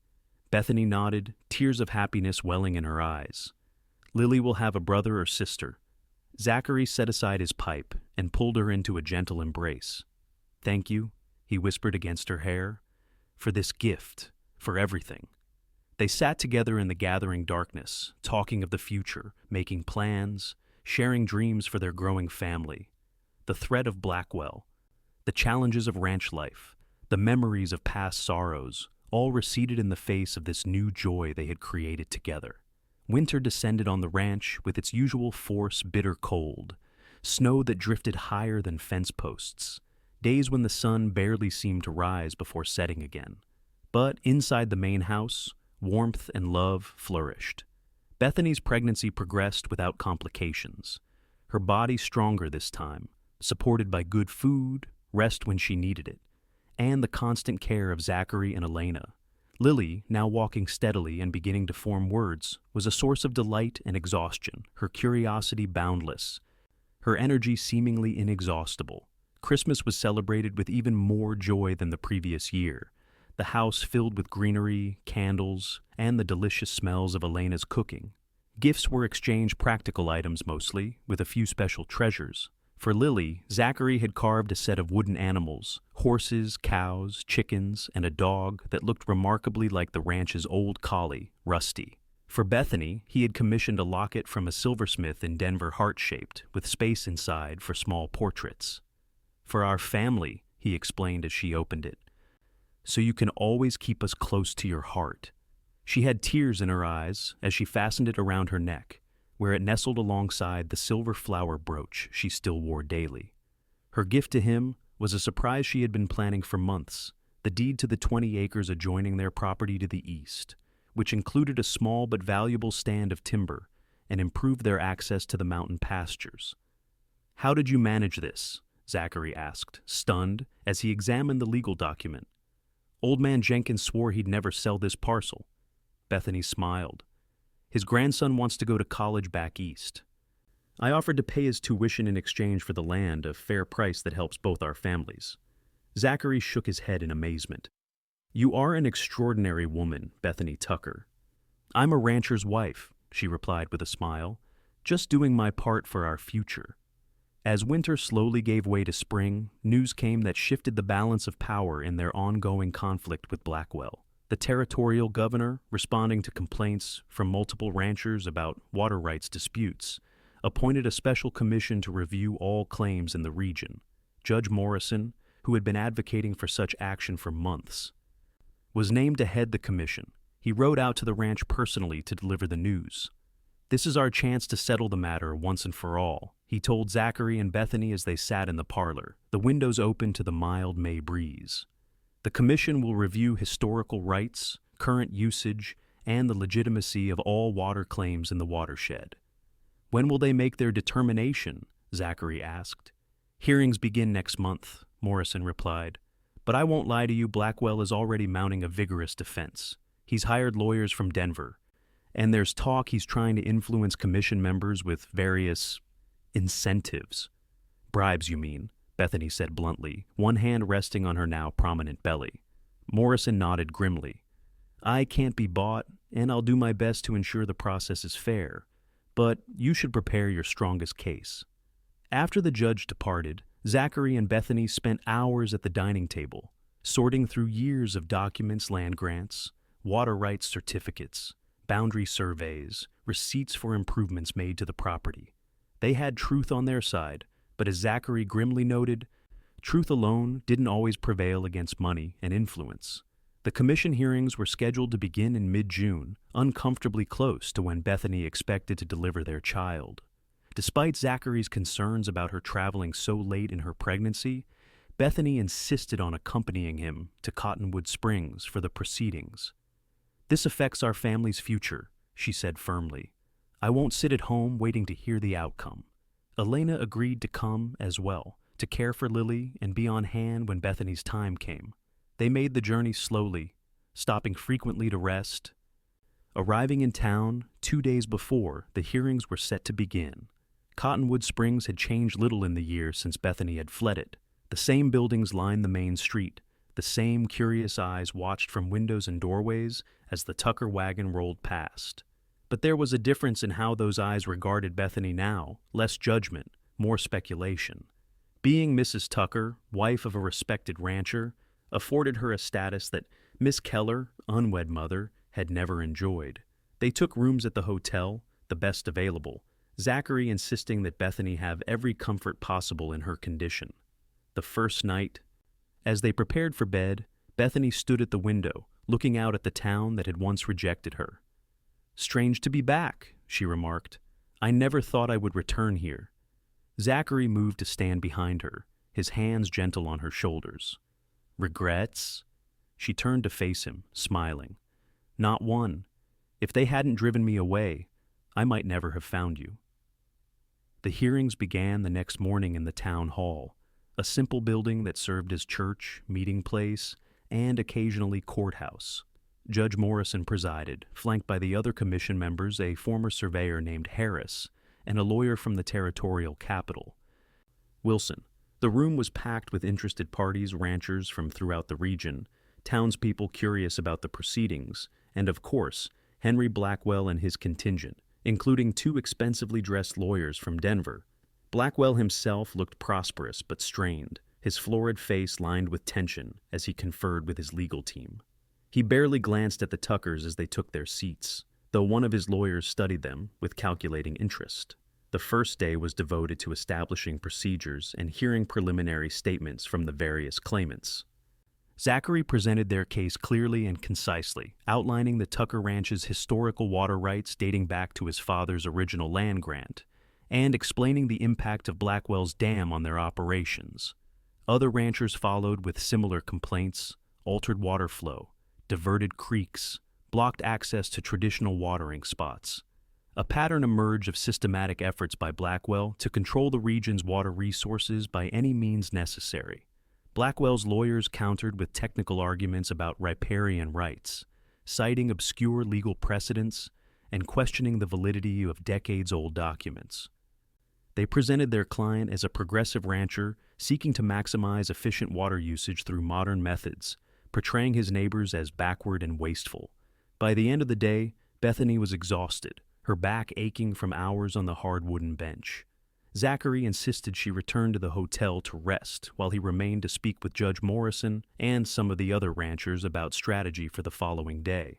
Bethany nodded, tears of happiness welling in her eyes. "Lily will have a brother or sister." Zachary set aside his pipe and pulled her into a gentle embrace. "Thank you," he whispered against her hair, "for this gift, for everything." They sat together in the gathering darkness, talking of the future, making plans, sharing dreams for their growing family. The threat of Blackwell, the challenges of ranch life, the memories of past sorrows, all receded in the face of this new joy they had created together. Winter descended on the ranch with its usual force, bitter cold, snow that drifted higher than fence posts, days when the sun barely seemed to rise before setting again. But inside the main house, warmth and love flourished. Bethany's pregnancy progressed without complications. Her body stronger this time, supported by good food, rest when she needed it, and the constant care of Zachary and Elena. Lily, now walking steadily and beginning to form words, was a source of delight and exhaustion, her curiosity boundless, her energy seemingly inexhaustible. Christmas was celebrated with even more joy than the previous year, the house filled with greenery, candles, and the delicious smells of Elena's cooking. Gifts were exchanged, practical items mostly, with a few special treasures. For Lily, Zachary had carved a set of wooden animals, horses, cows, chickens, and a dog that looked remarkably like the ranch's old collie, Rusty. For Bethany, he had commissioned a locket from a silversmith in Denver, heart-shaped, with space inside for small portraits. "For our family," he explained as she opened it, "so you can always keep us close to your heart." She had tears in her eyes as she fastened it around her neck, where it nestled alongside the silver flower brooch she still wore daily. Her gift to him was a surprise she had been planning for months, the deed to the 20 acres adjoining their property to the east, which included a small but valuable stand of timber and improved their access to the mountain pastures. "How did you manage this?" Zachary asked, stunned, as he examined the legal document. "Old man Jenkins swore he'd never sell this parcel." Bethany smiled. "His grandson wants to go to college back east. I offered to pay his tuition in exchange for the land, a fair price that helps both our families." Zachary shook his head in amazement. "You are an extraordinary woman, Bethany Tucker." "I'm a rancher's wife," she replied with a smile, "just doing my part for our future." As winter slowly gave way to spring, news came that shifted the balance of power in their ongoing conflict with Blackwell. The territorial governor, responding to complaints from multiple ranchers about water rights disputes, appointed a special commission to review all claims in the region. Judge Morrison, who had been advocating for such action for months, was named to head the commission. He rode out to the ranch personally to deliver the news. "This is our chance to settle the matter once and for all," he told Zachary and Bethany as they sat in the parlor, the windows open to the mild May breeze. "The commission will review historical rights, current usage, and the legitimacy of all water claims in the watershed." "When will they make their determination?" Zachary asked. "Hearings begin next month," Morrison replied. "But I won't lie to you, Blackwell is already mounting a vigorous defense. He's hired lawyers from Denver, and there's talk he's trying to influence commission members with various incentives." "Bribes, you mean?" Bethany said bluntly, one hand resting on her now prominent belly. Morrison nodded grimly. "I can't be bought, and I'll do my best to ensure the process is fair, but you should prepare your strongest case." After the judge departed, Zachary and Bethany spent hours at the dining table, sorting through years of documents, land grants, water rights certificates, boundary surveys, receipts for improvements made to the property. They had truth on their side, but as Zachary grimly noted, truth alone didn't always prevail against money and influence. The commission hearings were scheduled to begin in mid-June, uncomfortably close to when Bethany expected to deliver their child. Despite Zachary's concerns about her traveling so late in her pregnancy, Bethany insisted on accompanying him to Cottonwood Springs for the proceedings. "This affects our family's future," she said firmly. "I won't sit at home waiting to hear the outcome." Elena agreed to come as well, to care for Lily and be on hand when Bethany's time came. They made the journey slowly, stopping frequently to rest. Arriving in town 2 days before, the hearings were set to begin. Cottonwood Springs had changed little in the year since Bethany had fled it. The same buildings lined the main street. The same curious eyes watched from windows and doorways as the Tucker wagon rolled past. But there was a difference in how those eyes regarded Bethany now, less judgment, more speculation. Being Mrs. Tucker, wife of a respected rancher, afforded her a status that Miss Keller, unwed mother, had never enjoyed. They took rooms at the hotel, the best available, Zachary insisting that Bethany have every comfort possible in her condition. The first night, as they prepared for bed, Bethany stood at the window, looking out at the town that had once rejected her. "Strange to be back," she remarked. "I never thought I would return here." Zachary moved to stand behind her, his hands gentle on her shoulders. "Regrets?" She turned to face him, smiling. "Not one. If they hadn't driven me away, I might never have found you." The hearings began the next morning in the town hall, a simple building that served as church, meeting place, and occasionally courthouse. Judge Morrison presided, flanked by the other commission members, a former surveyor named Harris, and a lawyer from the territorial capital, Wilson. The room was packed with interested parties, ranchers from throughout the region, townspeople curious about the proceedings, and of course, Henry Blackwell and his contingent, including 2 expensively dressed lawyers from Denver. Blackwell himself looked prosperous but strained, his florid face lined with tension as he conferred with his legal team. He barely glanced at the Tuckers as they took their seats, though one of his lawyers studied them with calculating interest. The first day was devoted to establishing procedures and hearing preliminary statements from the various claimants. Zachary presented their case clearly and concisely, outlining the Tucker Ranch's historical water rights dating back to his father's original land grant, and explaining the impact of Blackwell's dam on their operations. Other ranchers followed with similar complaints: altered water flow, diverted creeks, blocked access to traditional watering spots. A pattern emerged of systematic efforts by Blackwell to control the region's water resources by any means necessary. Blackwell's lawyers countered with technical arguments about riparian rights, citing obscure legal precedents and questioning the validity of decades-old documents. They presented their client as a progressive rancher seeking to maximize efficient water usage through modern methods, portraying his neighbors as backward and wasteful. By the end of the day, Bethany was exhausted, her back aching from hours on the hard wooden bench. Zachary insisted she return to the hotel to rest while he remained to speak with Judge Morrison and some of the other ranchers about strategy for the following day.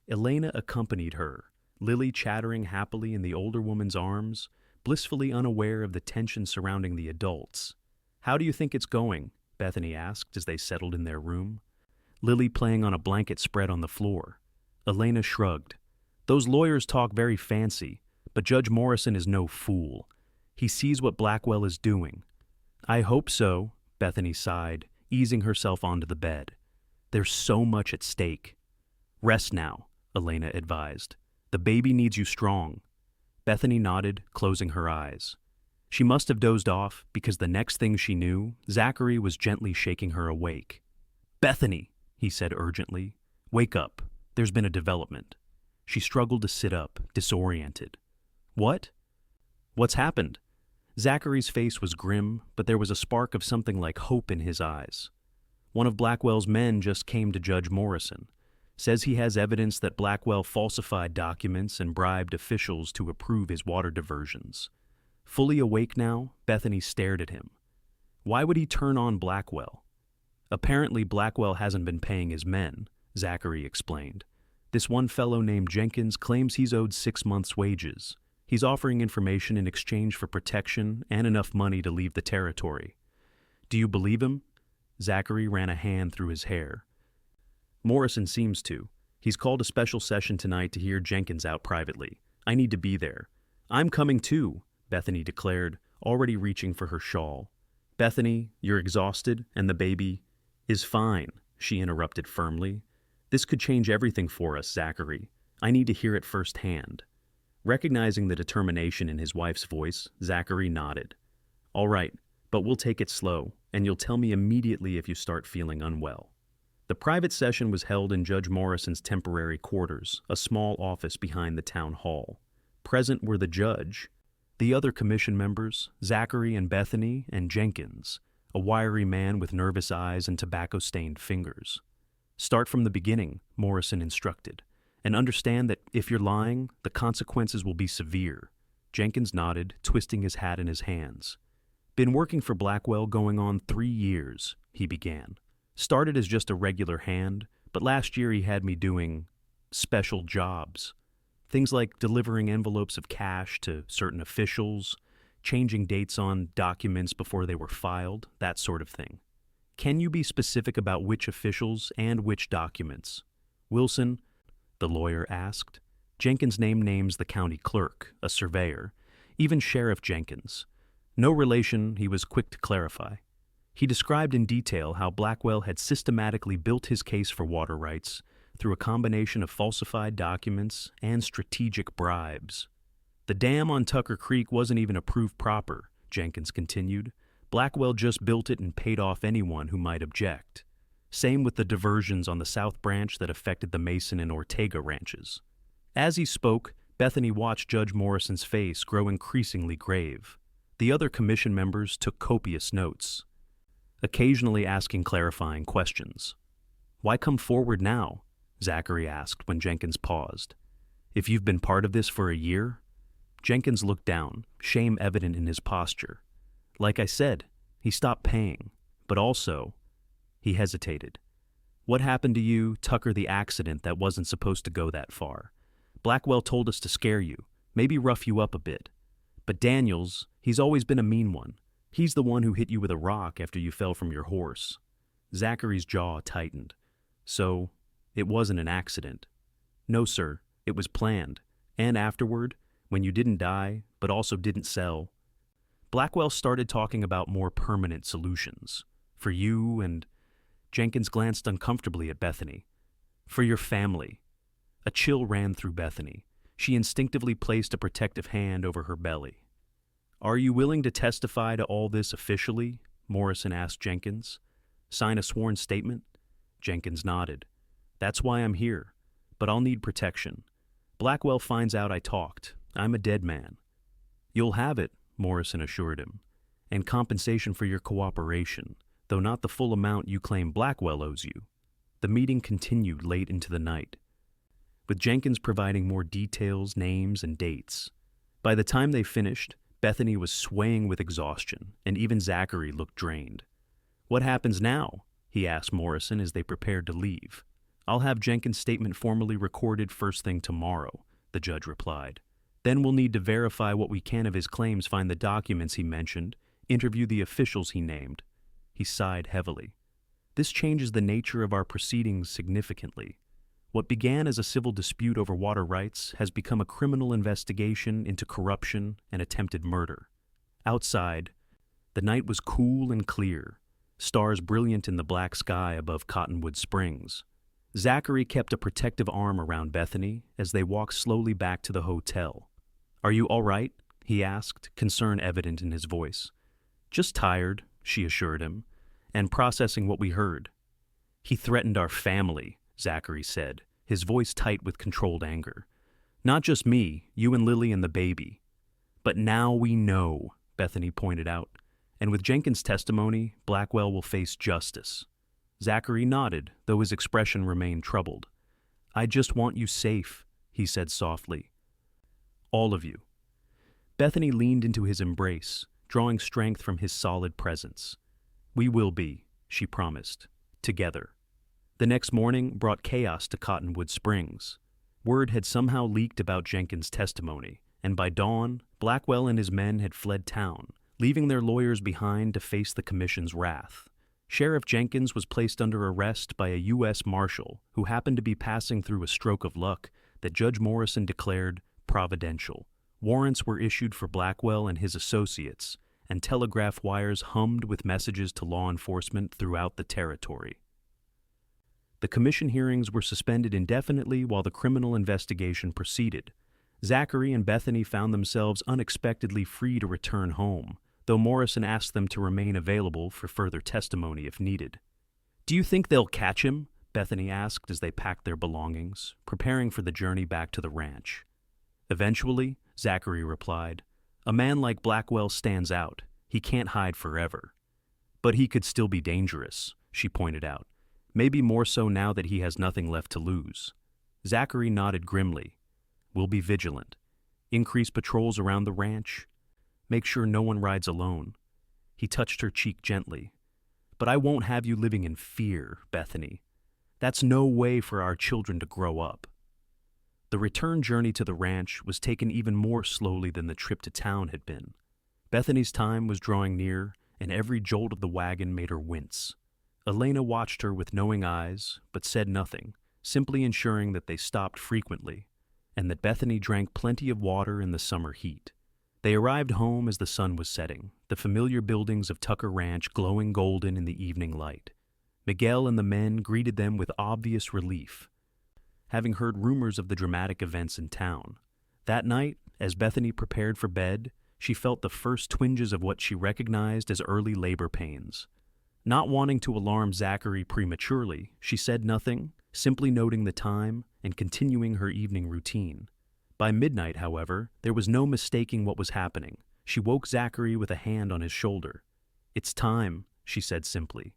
Elena accompanied her, Lily chattering happily in the older woman's arms, blissfully unaware of the tension surrounding the adults. "How do you think it's going?" Bethany asked as they settled in their room. Lily playing on a blanket spread on the floor. Elena shrugged. "Those lawyers talk very fancy, but Judge Morrison is no fool. He sees what Blackwell is doing." "I hope so," Bethany sighed, easing herself onto the bed. "There's so much at stake." "Rest now," Elena advised. "The baby needs you strong." Bethany nodded, closing her eyes. She must have dozed off because the next thing she knew, Zachary was gently shaking her awake. "Bethany," he said urgently, "wake up. There's been a development." She struggled to sit up, disoriented. "What? What's happened?" Zachary's face was grim, but there was a spark of something like hope in his eyes. "One of Blackwell's men just came to Judge Morrison. Says he has evidence that Blackwell falsified documents and bribed officials to approve his water diversions." Fully awake now, Bethany stared at him. Why would he turn on Blackwell? "Apparently Blackwell hasn't been paying his men," Zachary explained. "This one fellow named Jenkins claims he's owed 6 months' wages. He's offering information in exchange for protection and enough money to leave the territory." "Do you believe him?" Zachary ran a hand through his hair. "Morrison seems to. He's called a special session tonight to hear Jenkins out privately. I need to be there." "I'm coming too," Bethany declared, already reaching for her shawl. "Bethany, you're exhausted, and the baby is fine," she interrupted firmly. "This could change everything for us, Zachary. I need to hear it firsthand." Recognizing the determination in his wife's voice, Zachary nodded. "All right, but we'll take it slow, and you'll tell me immediately if you start feeling unwell." The private session was held in Judge Morrison's temporary quarters, a small office behind the town hall. Present were the judge, the other commission members, Zachary and Bethany, and Jenkins, a wiry man with nervous eyes and tobacco-stained fingers. "Start from the beginning," Morrison instructed, "and understand that if you're lying, the consequences will be severe." Jenkins nodded, twisting his hat in his hands. "Been working for Blackwell going on 3 years," he began. "Started as just a regular hand, but last year he had me doing special jobs. Things like delivering envelopes of cash to certain officials, changing dates on documents before they were filed, that sort of thing." "Can you be specific about which officials and which documents?" "Wilson," the lawyer asked. Jenkins names the county clerk, a surveyor, even Sheriff Jenkins. No relation, he was quick to clarify. He described in detail how Blackwell had systematically built his case for water rights through a combination of falsified documents and strategic bribes. The dam on Tucker Creek wasn't even approved proper, Jenkins continued. Blackwell just built it and paid off anyone who might object. Same with the diversions on the South Branch that affected the Mason and Ortega ranches. As he spoke, Bethany watched Judge Morrison's face grow increasingly grave. The other commission members took copious notes, occasionally asking clarifying questions. "Why come forward now?" Zachary asked when Jenkins paused. "If you've been part of this for a year?" Jenkins looked down, shame evident in his posture. "Like I said, he stopped paying, but also..." He hesitated. "What happened to you, Tucker, the accident that wasn't supposed to go that far? Blackwell told us to scare you, maybe rough you up a bit. But Daniels, he's always been a mean one. He's the one who hit you with a rock after you fell from your horse." Zachary's jaw tightened. "So, it wasn't an accident?" "No, sir. It was planned. And afterward, when you didn't die, but also didn't sell." Blackwell started talking about more permanent solutions. "For you and..." Jenkins glanced uncomfortably at Bethany. "For your family." A chill ran through Bethany. She instinctively placed a protective hand over her belly. "Are you willing to testify to all this officially?" Morrison asked Jenkins. "Sign a sworn statement?" Jenkins nodded. "That's why I'm here. But I'll need protection. Blackwell finds out I talked. I'm a dead man." "You'll have it," Morrison assured him, "and compensation for your cooperation, though not the full amount you claim Blackwell owes you." The meeting continued late into the night, with Jenkins providing more details, names, and dates. By the time they finished, Bethany was swaying with exhaustion, and even Zachary looked drained. "What happens now?" he asked Morrison as they prepared to leave. "I'll have Jenkins' statement formally recorded first thing tomorrow," the judge replied. "Then we'll need to verify what we can of his claims, find the documents he mentioned, interview the officials he named." He sighed heavily. "This changes the nature of our proceedings significantly. What began as a civil dispute over water rights has become a criminal investigation into corruption and attempted murder." Outside, the night was cool and clear, stars brilliant in the black sky above Cottonwood Springs. Zachary kept a protective arm around Bethany as they walked slowly back to the hotel. "Are you all right?" he asked, concern evident in his voice. "Just tired," she assured him, "and processing what we heard." "He threatened our family," Zachary said, his voice tight with controlled anger. "Not just me, you and Lily and the baby." "But now we know," Bethany pointed out, "and with Jenkins' testimony, Blackwell will face justice." Zachary nodded, though his expression remained troubled. "I just want you safe," he said softly. "All of you." Bethany leaned into his embrace, drawing strength from his solid presence. "We will be," she promised, "together." The next morning brought chaos to Cottonwood Springs. Word had somehow leaked about Jenkins' testimony, and by dawn, Blackwell and his men had fled town, leaving their lawyers behind to face the commission's wrath. Sheriff Jenkins was placed under arrest by a U.S. Marshal who happened to be passing through a stroke of luck that Judge Morrison declared providential. Warrants were issued for Blackwell and his associates, and telegraph wires hummed with messages to law enforcement throughout the territory. The commission hearings were suspended indefinitely while the criminal investigation proceeded. Zachary and Bethany found themselves unexpectedly free to return home, though Morrison asked them to remain available for further testimony if needed. "Do you think they'll catch him?" Bethany asked as they packed their belongings, preparing for the journey back to the ranch. "Eventually," Zachary replied. "A man like Blackwell stands out. He can't hide forever." "But he could still be dangerous," she pointed out. "Maybe more so now that he has nothing left to lose." Zachary nodded grimly. "We'll be vigilant. Increase patrols around the ranch. Make sure no one rides alone." He touched her cheek gently. "But I won't have you living in fear, Bethany. That's no way for our children to grow up." The return journey to the ranch was taken even more slowly than the trip to town had been. Bethany's time was drawing near, and every jolt of the wagon made her wince. Elena watched her with knowing eyes, but said nothing, simply ensuring that they stopped frequently, and that Bethany drank plenty of water in the summer heat. They arrived home as the sun was setting, the familiar buildings of Tucker Ranch glowing golden in the evening light. Miguel and the men greeted them with obvious relief, having heard rumors of the dramatic events in town. That night, as Bethany prepared for bed, she felt the first twinges of what she recognized as early labor pains. Not wanting to alarm Zachary prematurely, she said nothing, simply noting the time and continuing her evening routine. By midnight, however, there was no mistaking what was happening. She woke Zachary with a hand on his shoulder. "It's time," she said simply.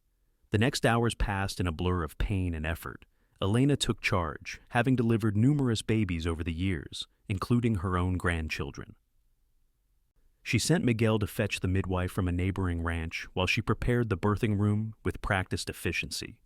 The next hours passed in a blur of pain and effort. Elena took charge, having delivered numerous babies over the years, including her own grandchildren. She sent Miguel to fetch the midwife from a neighboring ranch while she prepared the birthing room with practiced efficiency.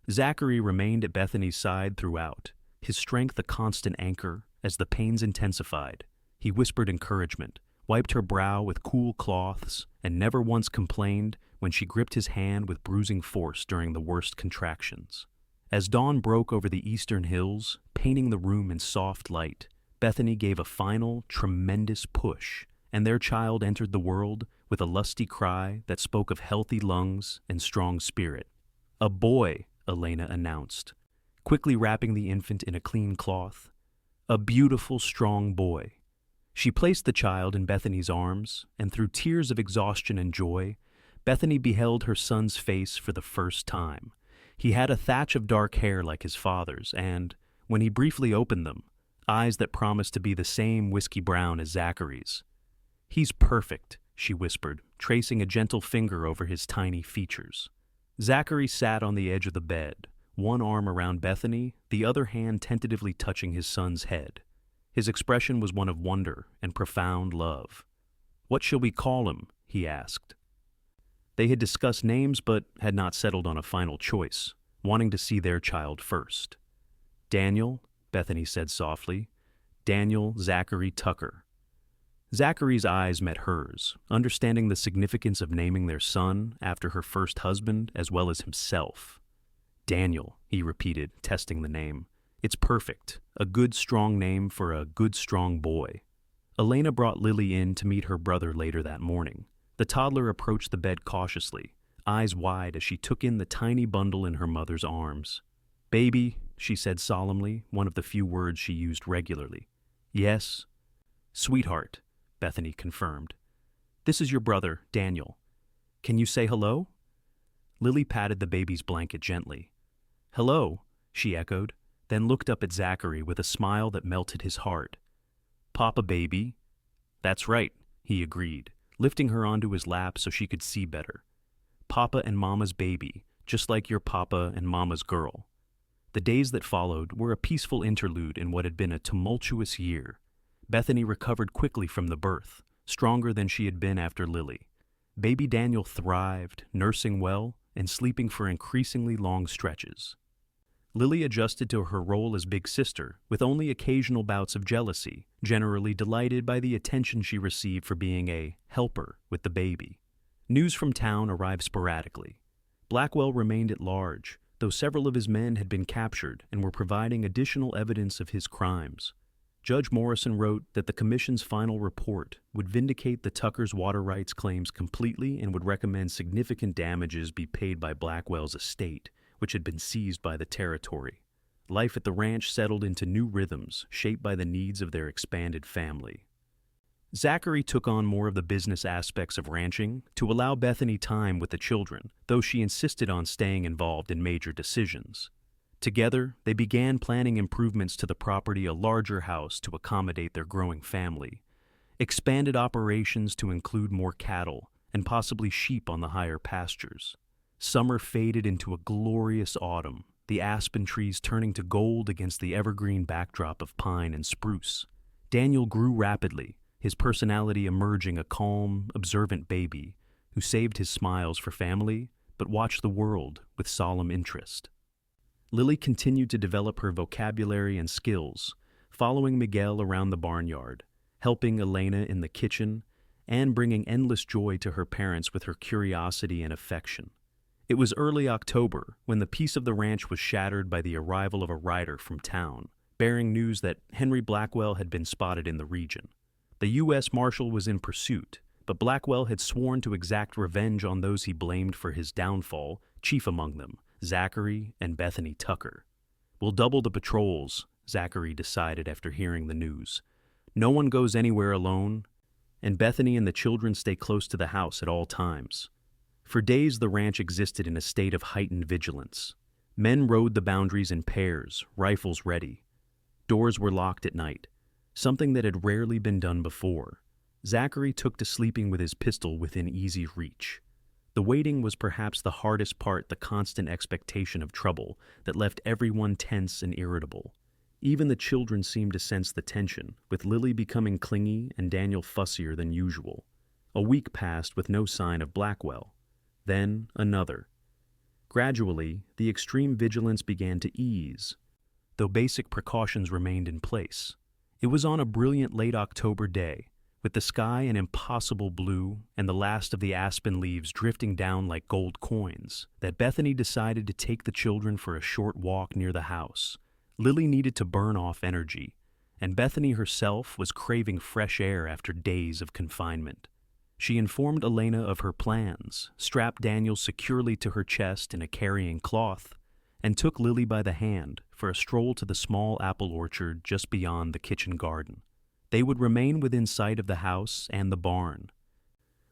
Zachary remained at Bethany's side throughout, his strength a constant anchor. As the pains intensified, he whispered encouragement, wiped her brow with cool cloths, and never once complained when she gripped his hand with bruising force during the worst contractions. As dawn broke over the eastern hills, painting the room in soft light, Bethany gave a final, tremendous push, and their child entered the world with a lusty cry that spoke of healthy lungs and strong spirit. "A boy," Elena announced, quickly wrapping the infant in a clean cloth. "A beautiful, strong boy." She placed the child in Bethany's arms, and through tears of exhaustion and joy, Bethany beheld her son's face for the first time. He had a thatch of dark hair like his father's, and, when he briefly opened them, eyes that promised to be the same whiskey brown as Zachary's. "He's perfect," she whispered, tracing a gentle finger over his tiny features. Zachary sat on the edge of the bed, one arm around Bethany, the other hand tentatively touching his son's head. His expression was one of wonder and profound love. "What shall we call him?" he asked. They had discussed names but had not settled on a final choice, wanting to see their child first. "Daniel," Bethany said softly. "Daniel Zachary Tucker." Zachary's eyes met hers, understanding the significance of naming their son after her first husband as well as himself. "Daniel," he repeated, testing the name. "It's perfect. A good, strong name for a good, strong boy." Elena brought Lily in to meet her brother later that morning. The toddler approached the bed cautiously, eyes wide as she took in the tiny bundle in her mother's arms. "Baby," she said solemnly, one of the few words she used regularly. "Yes." "Sweetheart," Bethany confirmed. "This is your brother, Daniel. Can you say hello?" Lily patted the baby's blanket gently. "Hello," she echoed, then looked up at Zachary with a smile that melted his heart. "Papa, baby." "That's right," he agreed, lifting her onto his lap so she could see better. "Papa and Mama's baby, just like your papa and Mama's girl." The days that followed were a peaceful interlude in what had been a tumultuous year. Bethany recovered quickly from the birth, stronger than she had been after Lily. Baby Daniel thrived, nursing well and sleeping for increasingly long stretches. Lily adjusted to her role as big sister, with only occasional bouts of jealousy, generally delighted by the attention she received for being a helper with the baby. News from town arrived sporadically. Blackwell remained at large, though several of his men had been captured and were providing additional evidence of his crimes. Judge Morrison wrote that the commission's final report would vindicate the Tucker's water rights claims completely and would recommend significant damages be paid by Blackwell's estate, which had been seized by the territory. Life at the ranch settled into new rhythms, shaped by the needs of their expanded family. Zachary took on more of the business aspects of ranching to allow Bethany time with the children, though she insisted on staying involved in major decisions. Together, they began planning improvements to the property, a larger house to accommodate their growing family, expanded operations to include more cattle, and possibly sheep on the higher pastures. Summer faded into a glorious autumn, the aspen trees turning to gold against the evergreen backdrop of pine and spruce. Daniel grew rapidly, his personality emerging a calm, observant baby who saved his smiles for family but watched the world with solemn interest. Lily continued to develop her vocabulary and skills, following Miguel around the barnyard, helping Elena in the kitchen, and bringing endless joy to her parents with her curiosity and affection. It was early October when the peace of the ranch was shattered by the arrival of a rider from town, bearing news that Henry Blackwell had been spotted in the region. The U.S. Marshal was in pursuit, but Blackwell had sworn to exact revenge on those he blamed for his downfall, chief among them, Zachary and Bethany Tucker. "We'll double the patrols," Zachary decided after hearing the news. No one goes anywhere alone, and Bethany and the children stay close to the house at all times. For days, the ranch existed in a state of heightened vigilance. Men rode the boundaries in pairs, rifles ready. Doors were locked at night, something that had rarely been done before. Zachary took to sleeping with his pistol within easy reach. The waiting was perhaps the hardest part, the constant expectation of trouble that left everyone tense and irritable. Even the children seemed to sense the tension, with Lily becoming clingy and Daniel fussier than usual. A week passed with no sign of Blackwell. Then another. Gradually, the extreme vigilance began to ease, though basic precautions remained in place. It was on a brilliant late October day, with the sky an impossible blue and the last of the aspen leaves drifting down like gold coins, that Bethany decided to take the children for a short walk near the house. Lily needed to burn off energy, and Bethany herself was craving fresh air after days of confinement. She informed Elena of her plans, strapped Daniel securely to her chest in a carrying cloth, and took Lily by the hand for a stroll to the small apple orchard just beyond the kitchen garden. They would remain within sight of the house and the barn,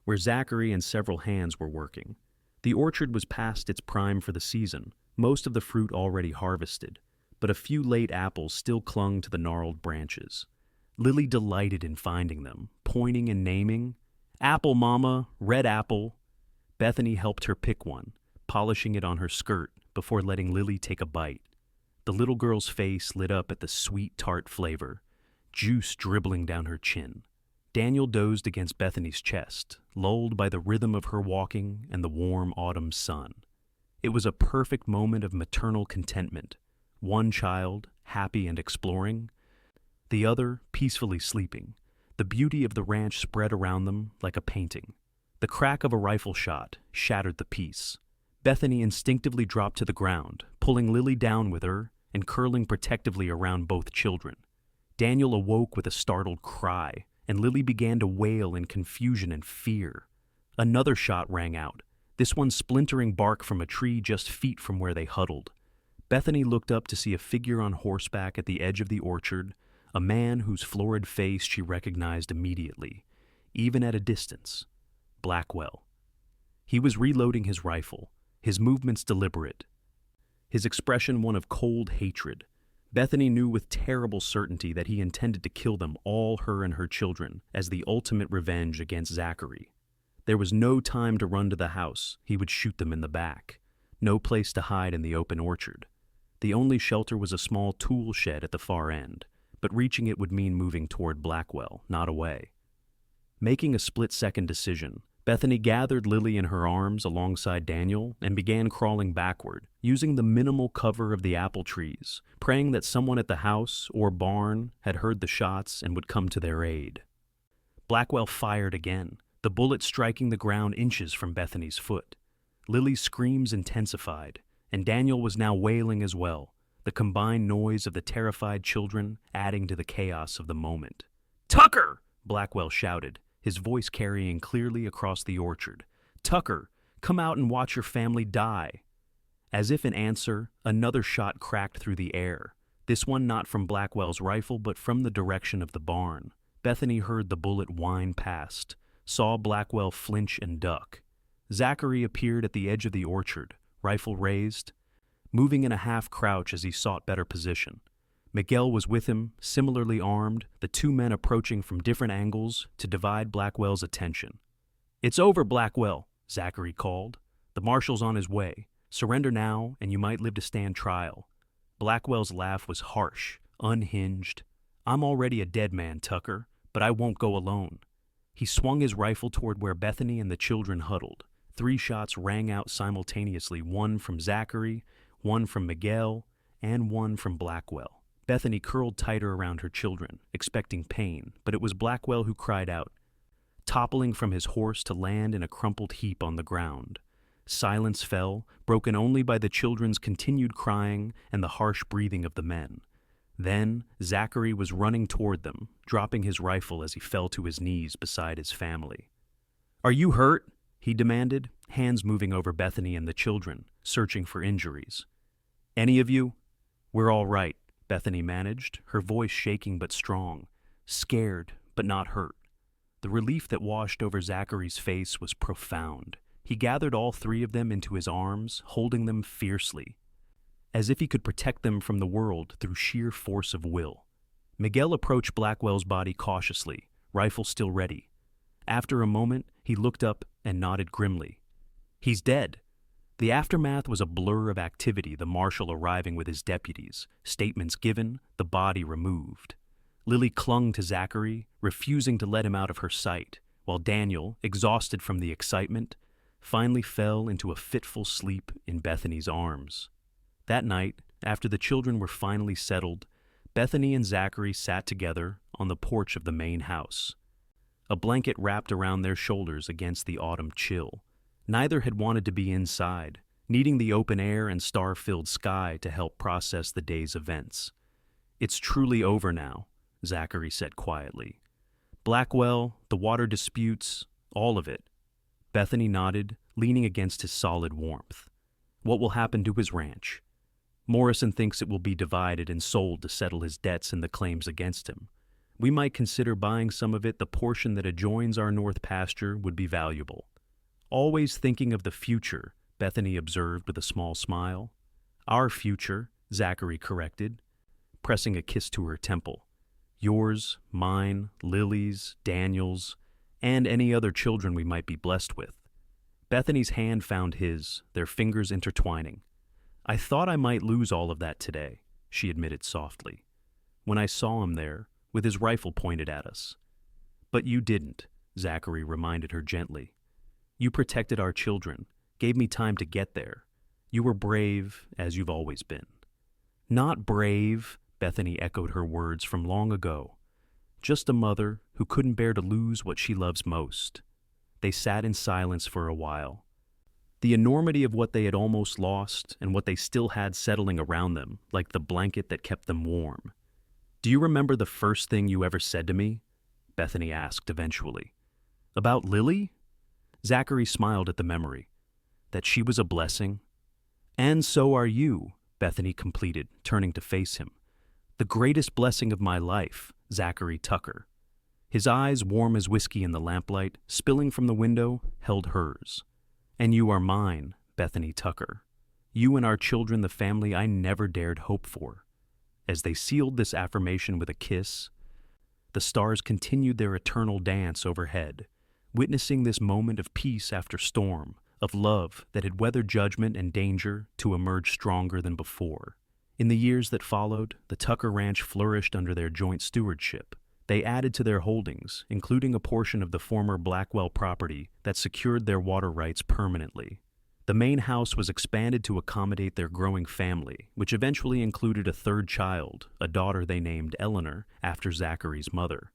where Zachary and several hands were working. The orchard was past its prime for the season, most of the fruit already harvested, but a few late apples still clung to the gnarled branches. Lily delighted in finding them, pointing and naming. "Apple, Mama, red apple." Bethany helped her pick one, polishing it on her skirt before letting Lily take a bite. The little girl's face lit up at the sweet, tart flavor, juice dribbling down her chin. Daniel dozed against Bethany's chest, lulled by the rhythm of her walking and the warm autumn sun. It was a perfect moment of maternal contentment. One child, happy and exploring, the other peacefully sleeping. The beauty of the ranch spread around them like a painting. The crack of a rifle shot shattered the peace. Bethany instinctively dropped to the ground, pulling Lily down with her and curling protectively around both children. Daniel awoke with a startled cry, and Lily began to wail in confusion and fear. Another shot rang out, this one splintering bark from a tree just feet from where they huddled. Bethany looked up to see a figure on horseback at the edge of the orchard, a man whose florid face she recognized immediately, even at a distance. Blackwell. He was reloading his rifle, his movements deliberate, his expression one of cold hatred. Bethany knew with terrible certainty that he intended to kill them all, her and her children, as the ultimate revenge against Zachary. There was no time to run to the house. He would shoot them in the back. No place to hide in the open orchard. The only shelter was a small tool shed at the far end, but reaching it would mean moving toward Blackwell, not away. Making a split-second decision, Bethany gathered Lily in her arms alongside Daniel and began crawling backward, using the minimal cover of the apple trees, praying that someone at the house or barn had heard the shots and would come to their aid. Blackwell fired again, the bullet striking the ground inches from Bethany's foot. Lily's screams intensified, and Daniel was now wailing as well, the combined noise of the terrified children adding to the chaos of the moment. "Tucker!" Blackwell shouted, his voice carrying clearly across the orchard. "Tucker, come out and watch your family die." As if in answer, another shot cracked through the air, this one not from Blackwell's rifle but from the direction of the barn. Bethany heard the bullet whine past, saw Blackwell flinch and duck. Zachary appeared at the edge of the orchard, rifle raised, moving in a half-crouch as he sought better position. Miguel was with him, similarly armed, the two men approaching from different angles to divide Blackwell's attention. "It's over, Blackwell," Zachary called. "The marshal's on his way. Surrender now, and you might live to stand trial." Blackwell's laugh was harsh, unhinged. "I'm already a dead man, Tucker, but I won't go alone." He swung his rifle toward where Bethany and the children huddled. 3 shots rang out simultaneously, one from Zachary, one from Miguel, and one from Blackwell. Bethany curled tighter around her children, expecting pain, but it was Blackwell who cried out, toppling from his horse to land in a crumpled heap on the ground. Silence fell, broken only by the children's continued crying and the harsh breathing of the men. Then Zachary was running toward them, dropping his rifle as he fell to his knees beside his family. "Are you hurt?" he demanded, hands moving over Bethany and the children, searching for injuries. "Any of you?" "We're all right," Bethany managed, her voice shaking but strong. scared but not hurt. The relief that washed over Zachary's face was profound. He gathered all three of them into his arms, holding them fiercely, as if he could protect them from the world through sheer force of will. Miguel approached Blackwell's body cautiously, rifle still ready. After a moment, he looked up and nodded grimly. "He's dead." The aftermath was a blur of activity, the marshal arriving with his deputies, statements given, the body removed. Lily clung to Zachary, refusing to let him out of her sight, while Daniel, exhausted from the excitement, finally fell into a fitful sleep in Bethany's arms. That night, after the children were finally settled, Bethany and Zachary sat together on the porch of the main house. A blanket wrapped around their shoulders against the autumn chill. Neither had wanted to be inside, needing the open air and star-filled sky to help process the day's events. "It's truly over now," Zachary said quietly. "Blackwell, the water disputes, all of it." Bethany nodded, leaning against his solid warmth. "What will happen to his ranch?" "Morrison thinks it will be divided and sold to settle his debts and the claims against him. We might consider buying some of it. The portion that adjoins our north pasture would be valuable." "Always thinking of the future," Bethany observed with a small smile. "Our future," Zachary corrected, pressing a kiss to her temple. "Yours, mine, Lily's, Daniel's, and any other children we might be blessed with." Bethany's hand found his, their fingers intertwining. "I thought I might lose all of that today," she admitted softly, "when I saw him there, with his rifle pointed at us." "But you didn't," Zachary reminded her gently. "You protected our children, gave me time to get there. You were brave, as you've always been." "Not brave," Bethany echoed her words from long ago. "Just a mother who couldn't bear to lose what she loves most." They sat in silence for a while. The enormity of what they had almost lost and what they still had settling around them, like the blanket that kept them warm. "Do you remember the first thing you ever said to me?" Bethany asked eventually. "About Lily?" Zachary smiled at the memory. "That she was a blessing?" "And so are you," Bethany completed, turning to face him. "The greatest blessing of my life, Zachary Tucker." His eyes, warm as whiskey in the lamplight, spilling from the window, held hers. "And you are mine, Bethany Tucker. You and our children, the family I never dared hope for." As they sealed this affirmation with a kiss, the stars continued their eternal dance overhead, witnessing this moment of peace after storm, of love that had weathered judgment and danger to emerge stronger than before. In the years that followed, the Tucker Ranch flourished under their joint stewardship. They added to their holdings, including a portion of the former Blackwell property that secured their water rights permanently. The main house was expanded to accommodate their growing family, which eventually included a third child, a daughter they named Eleanor after Zachary's mother.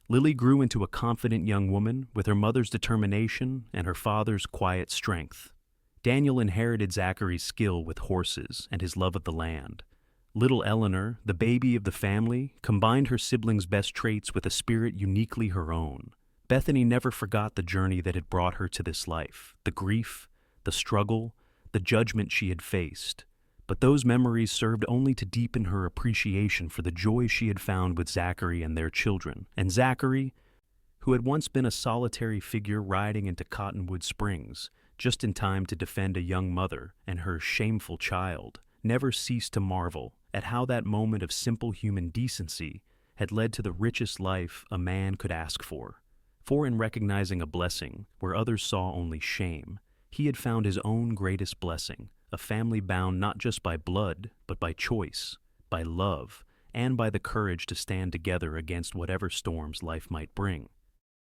Lily grew into a confident young woman with her mother's determination and her father's quiet strength. Daniel inherited Zachary's skill with horses and his love of the land. Little Eleanor, the baby of the family, combined her siblings' best traits with a spirit uniquely her own. Bethany never forgot the journey that had brought her to this life, the grief, the struggle, the judgment she had faced. But those memories served only to deepen her appreciation for the joy she had found with Zachary and their children. And Zachary, who had once been a solitary figure riding into Cottonwood Springs, just in time to defend a young mother and her shameful child, never ceased to marvel at how that moment of simple human decency had led to the richest life a man could ask for. For in recognizing a blessing where others saw only shame, he had found his own greatest blessing, a family bound not just by blood, but by choice, by love, and by the courage to stand together against whatever storms life might bring.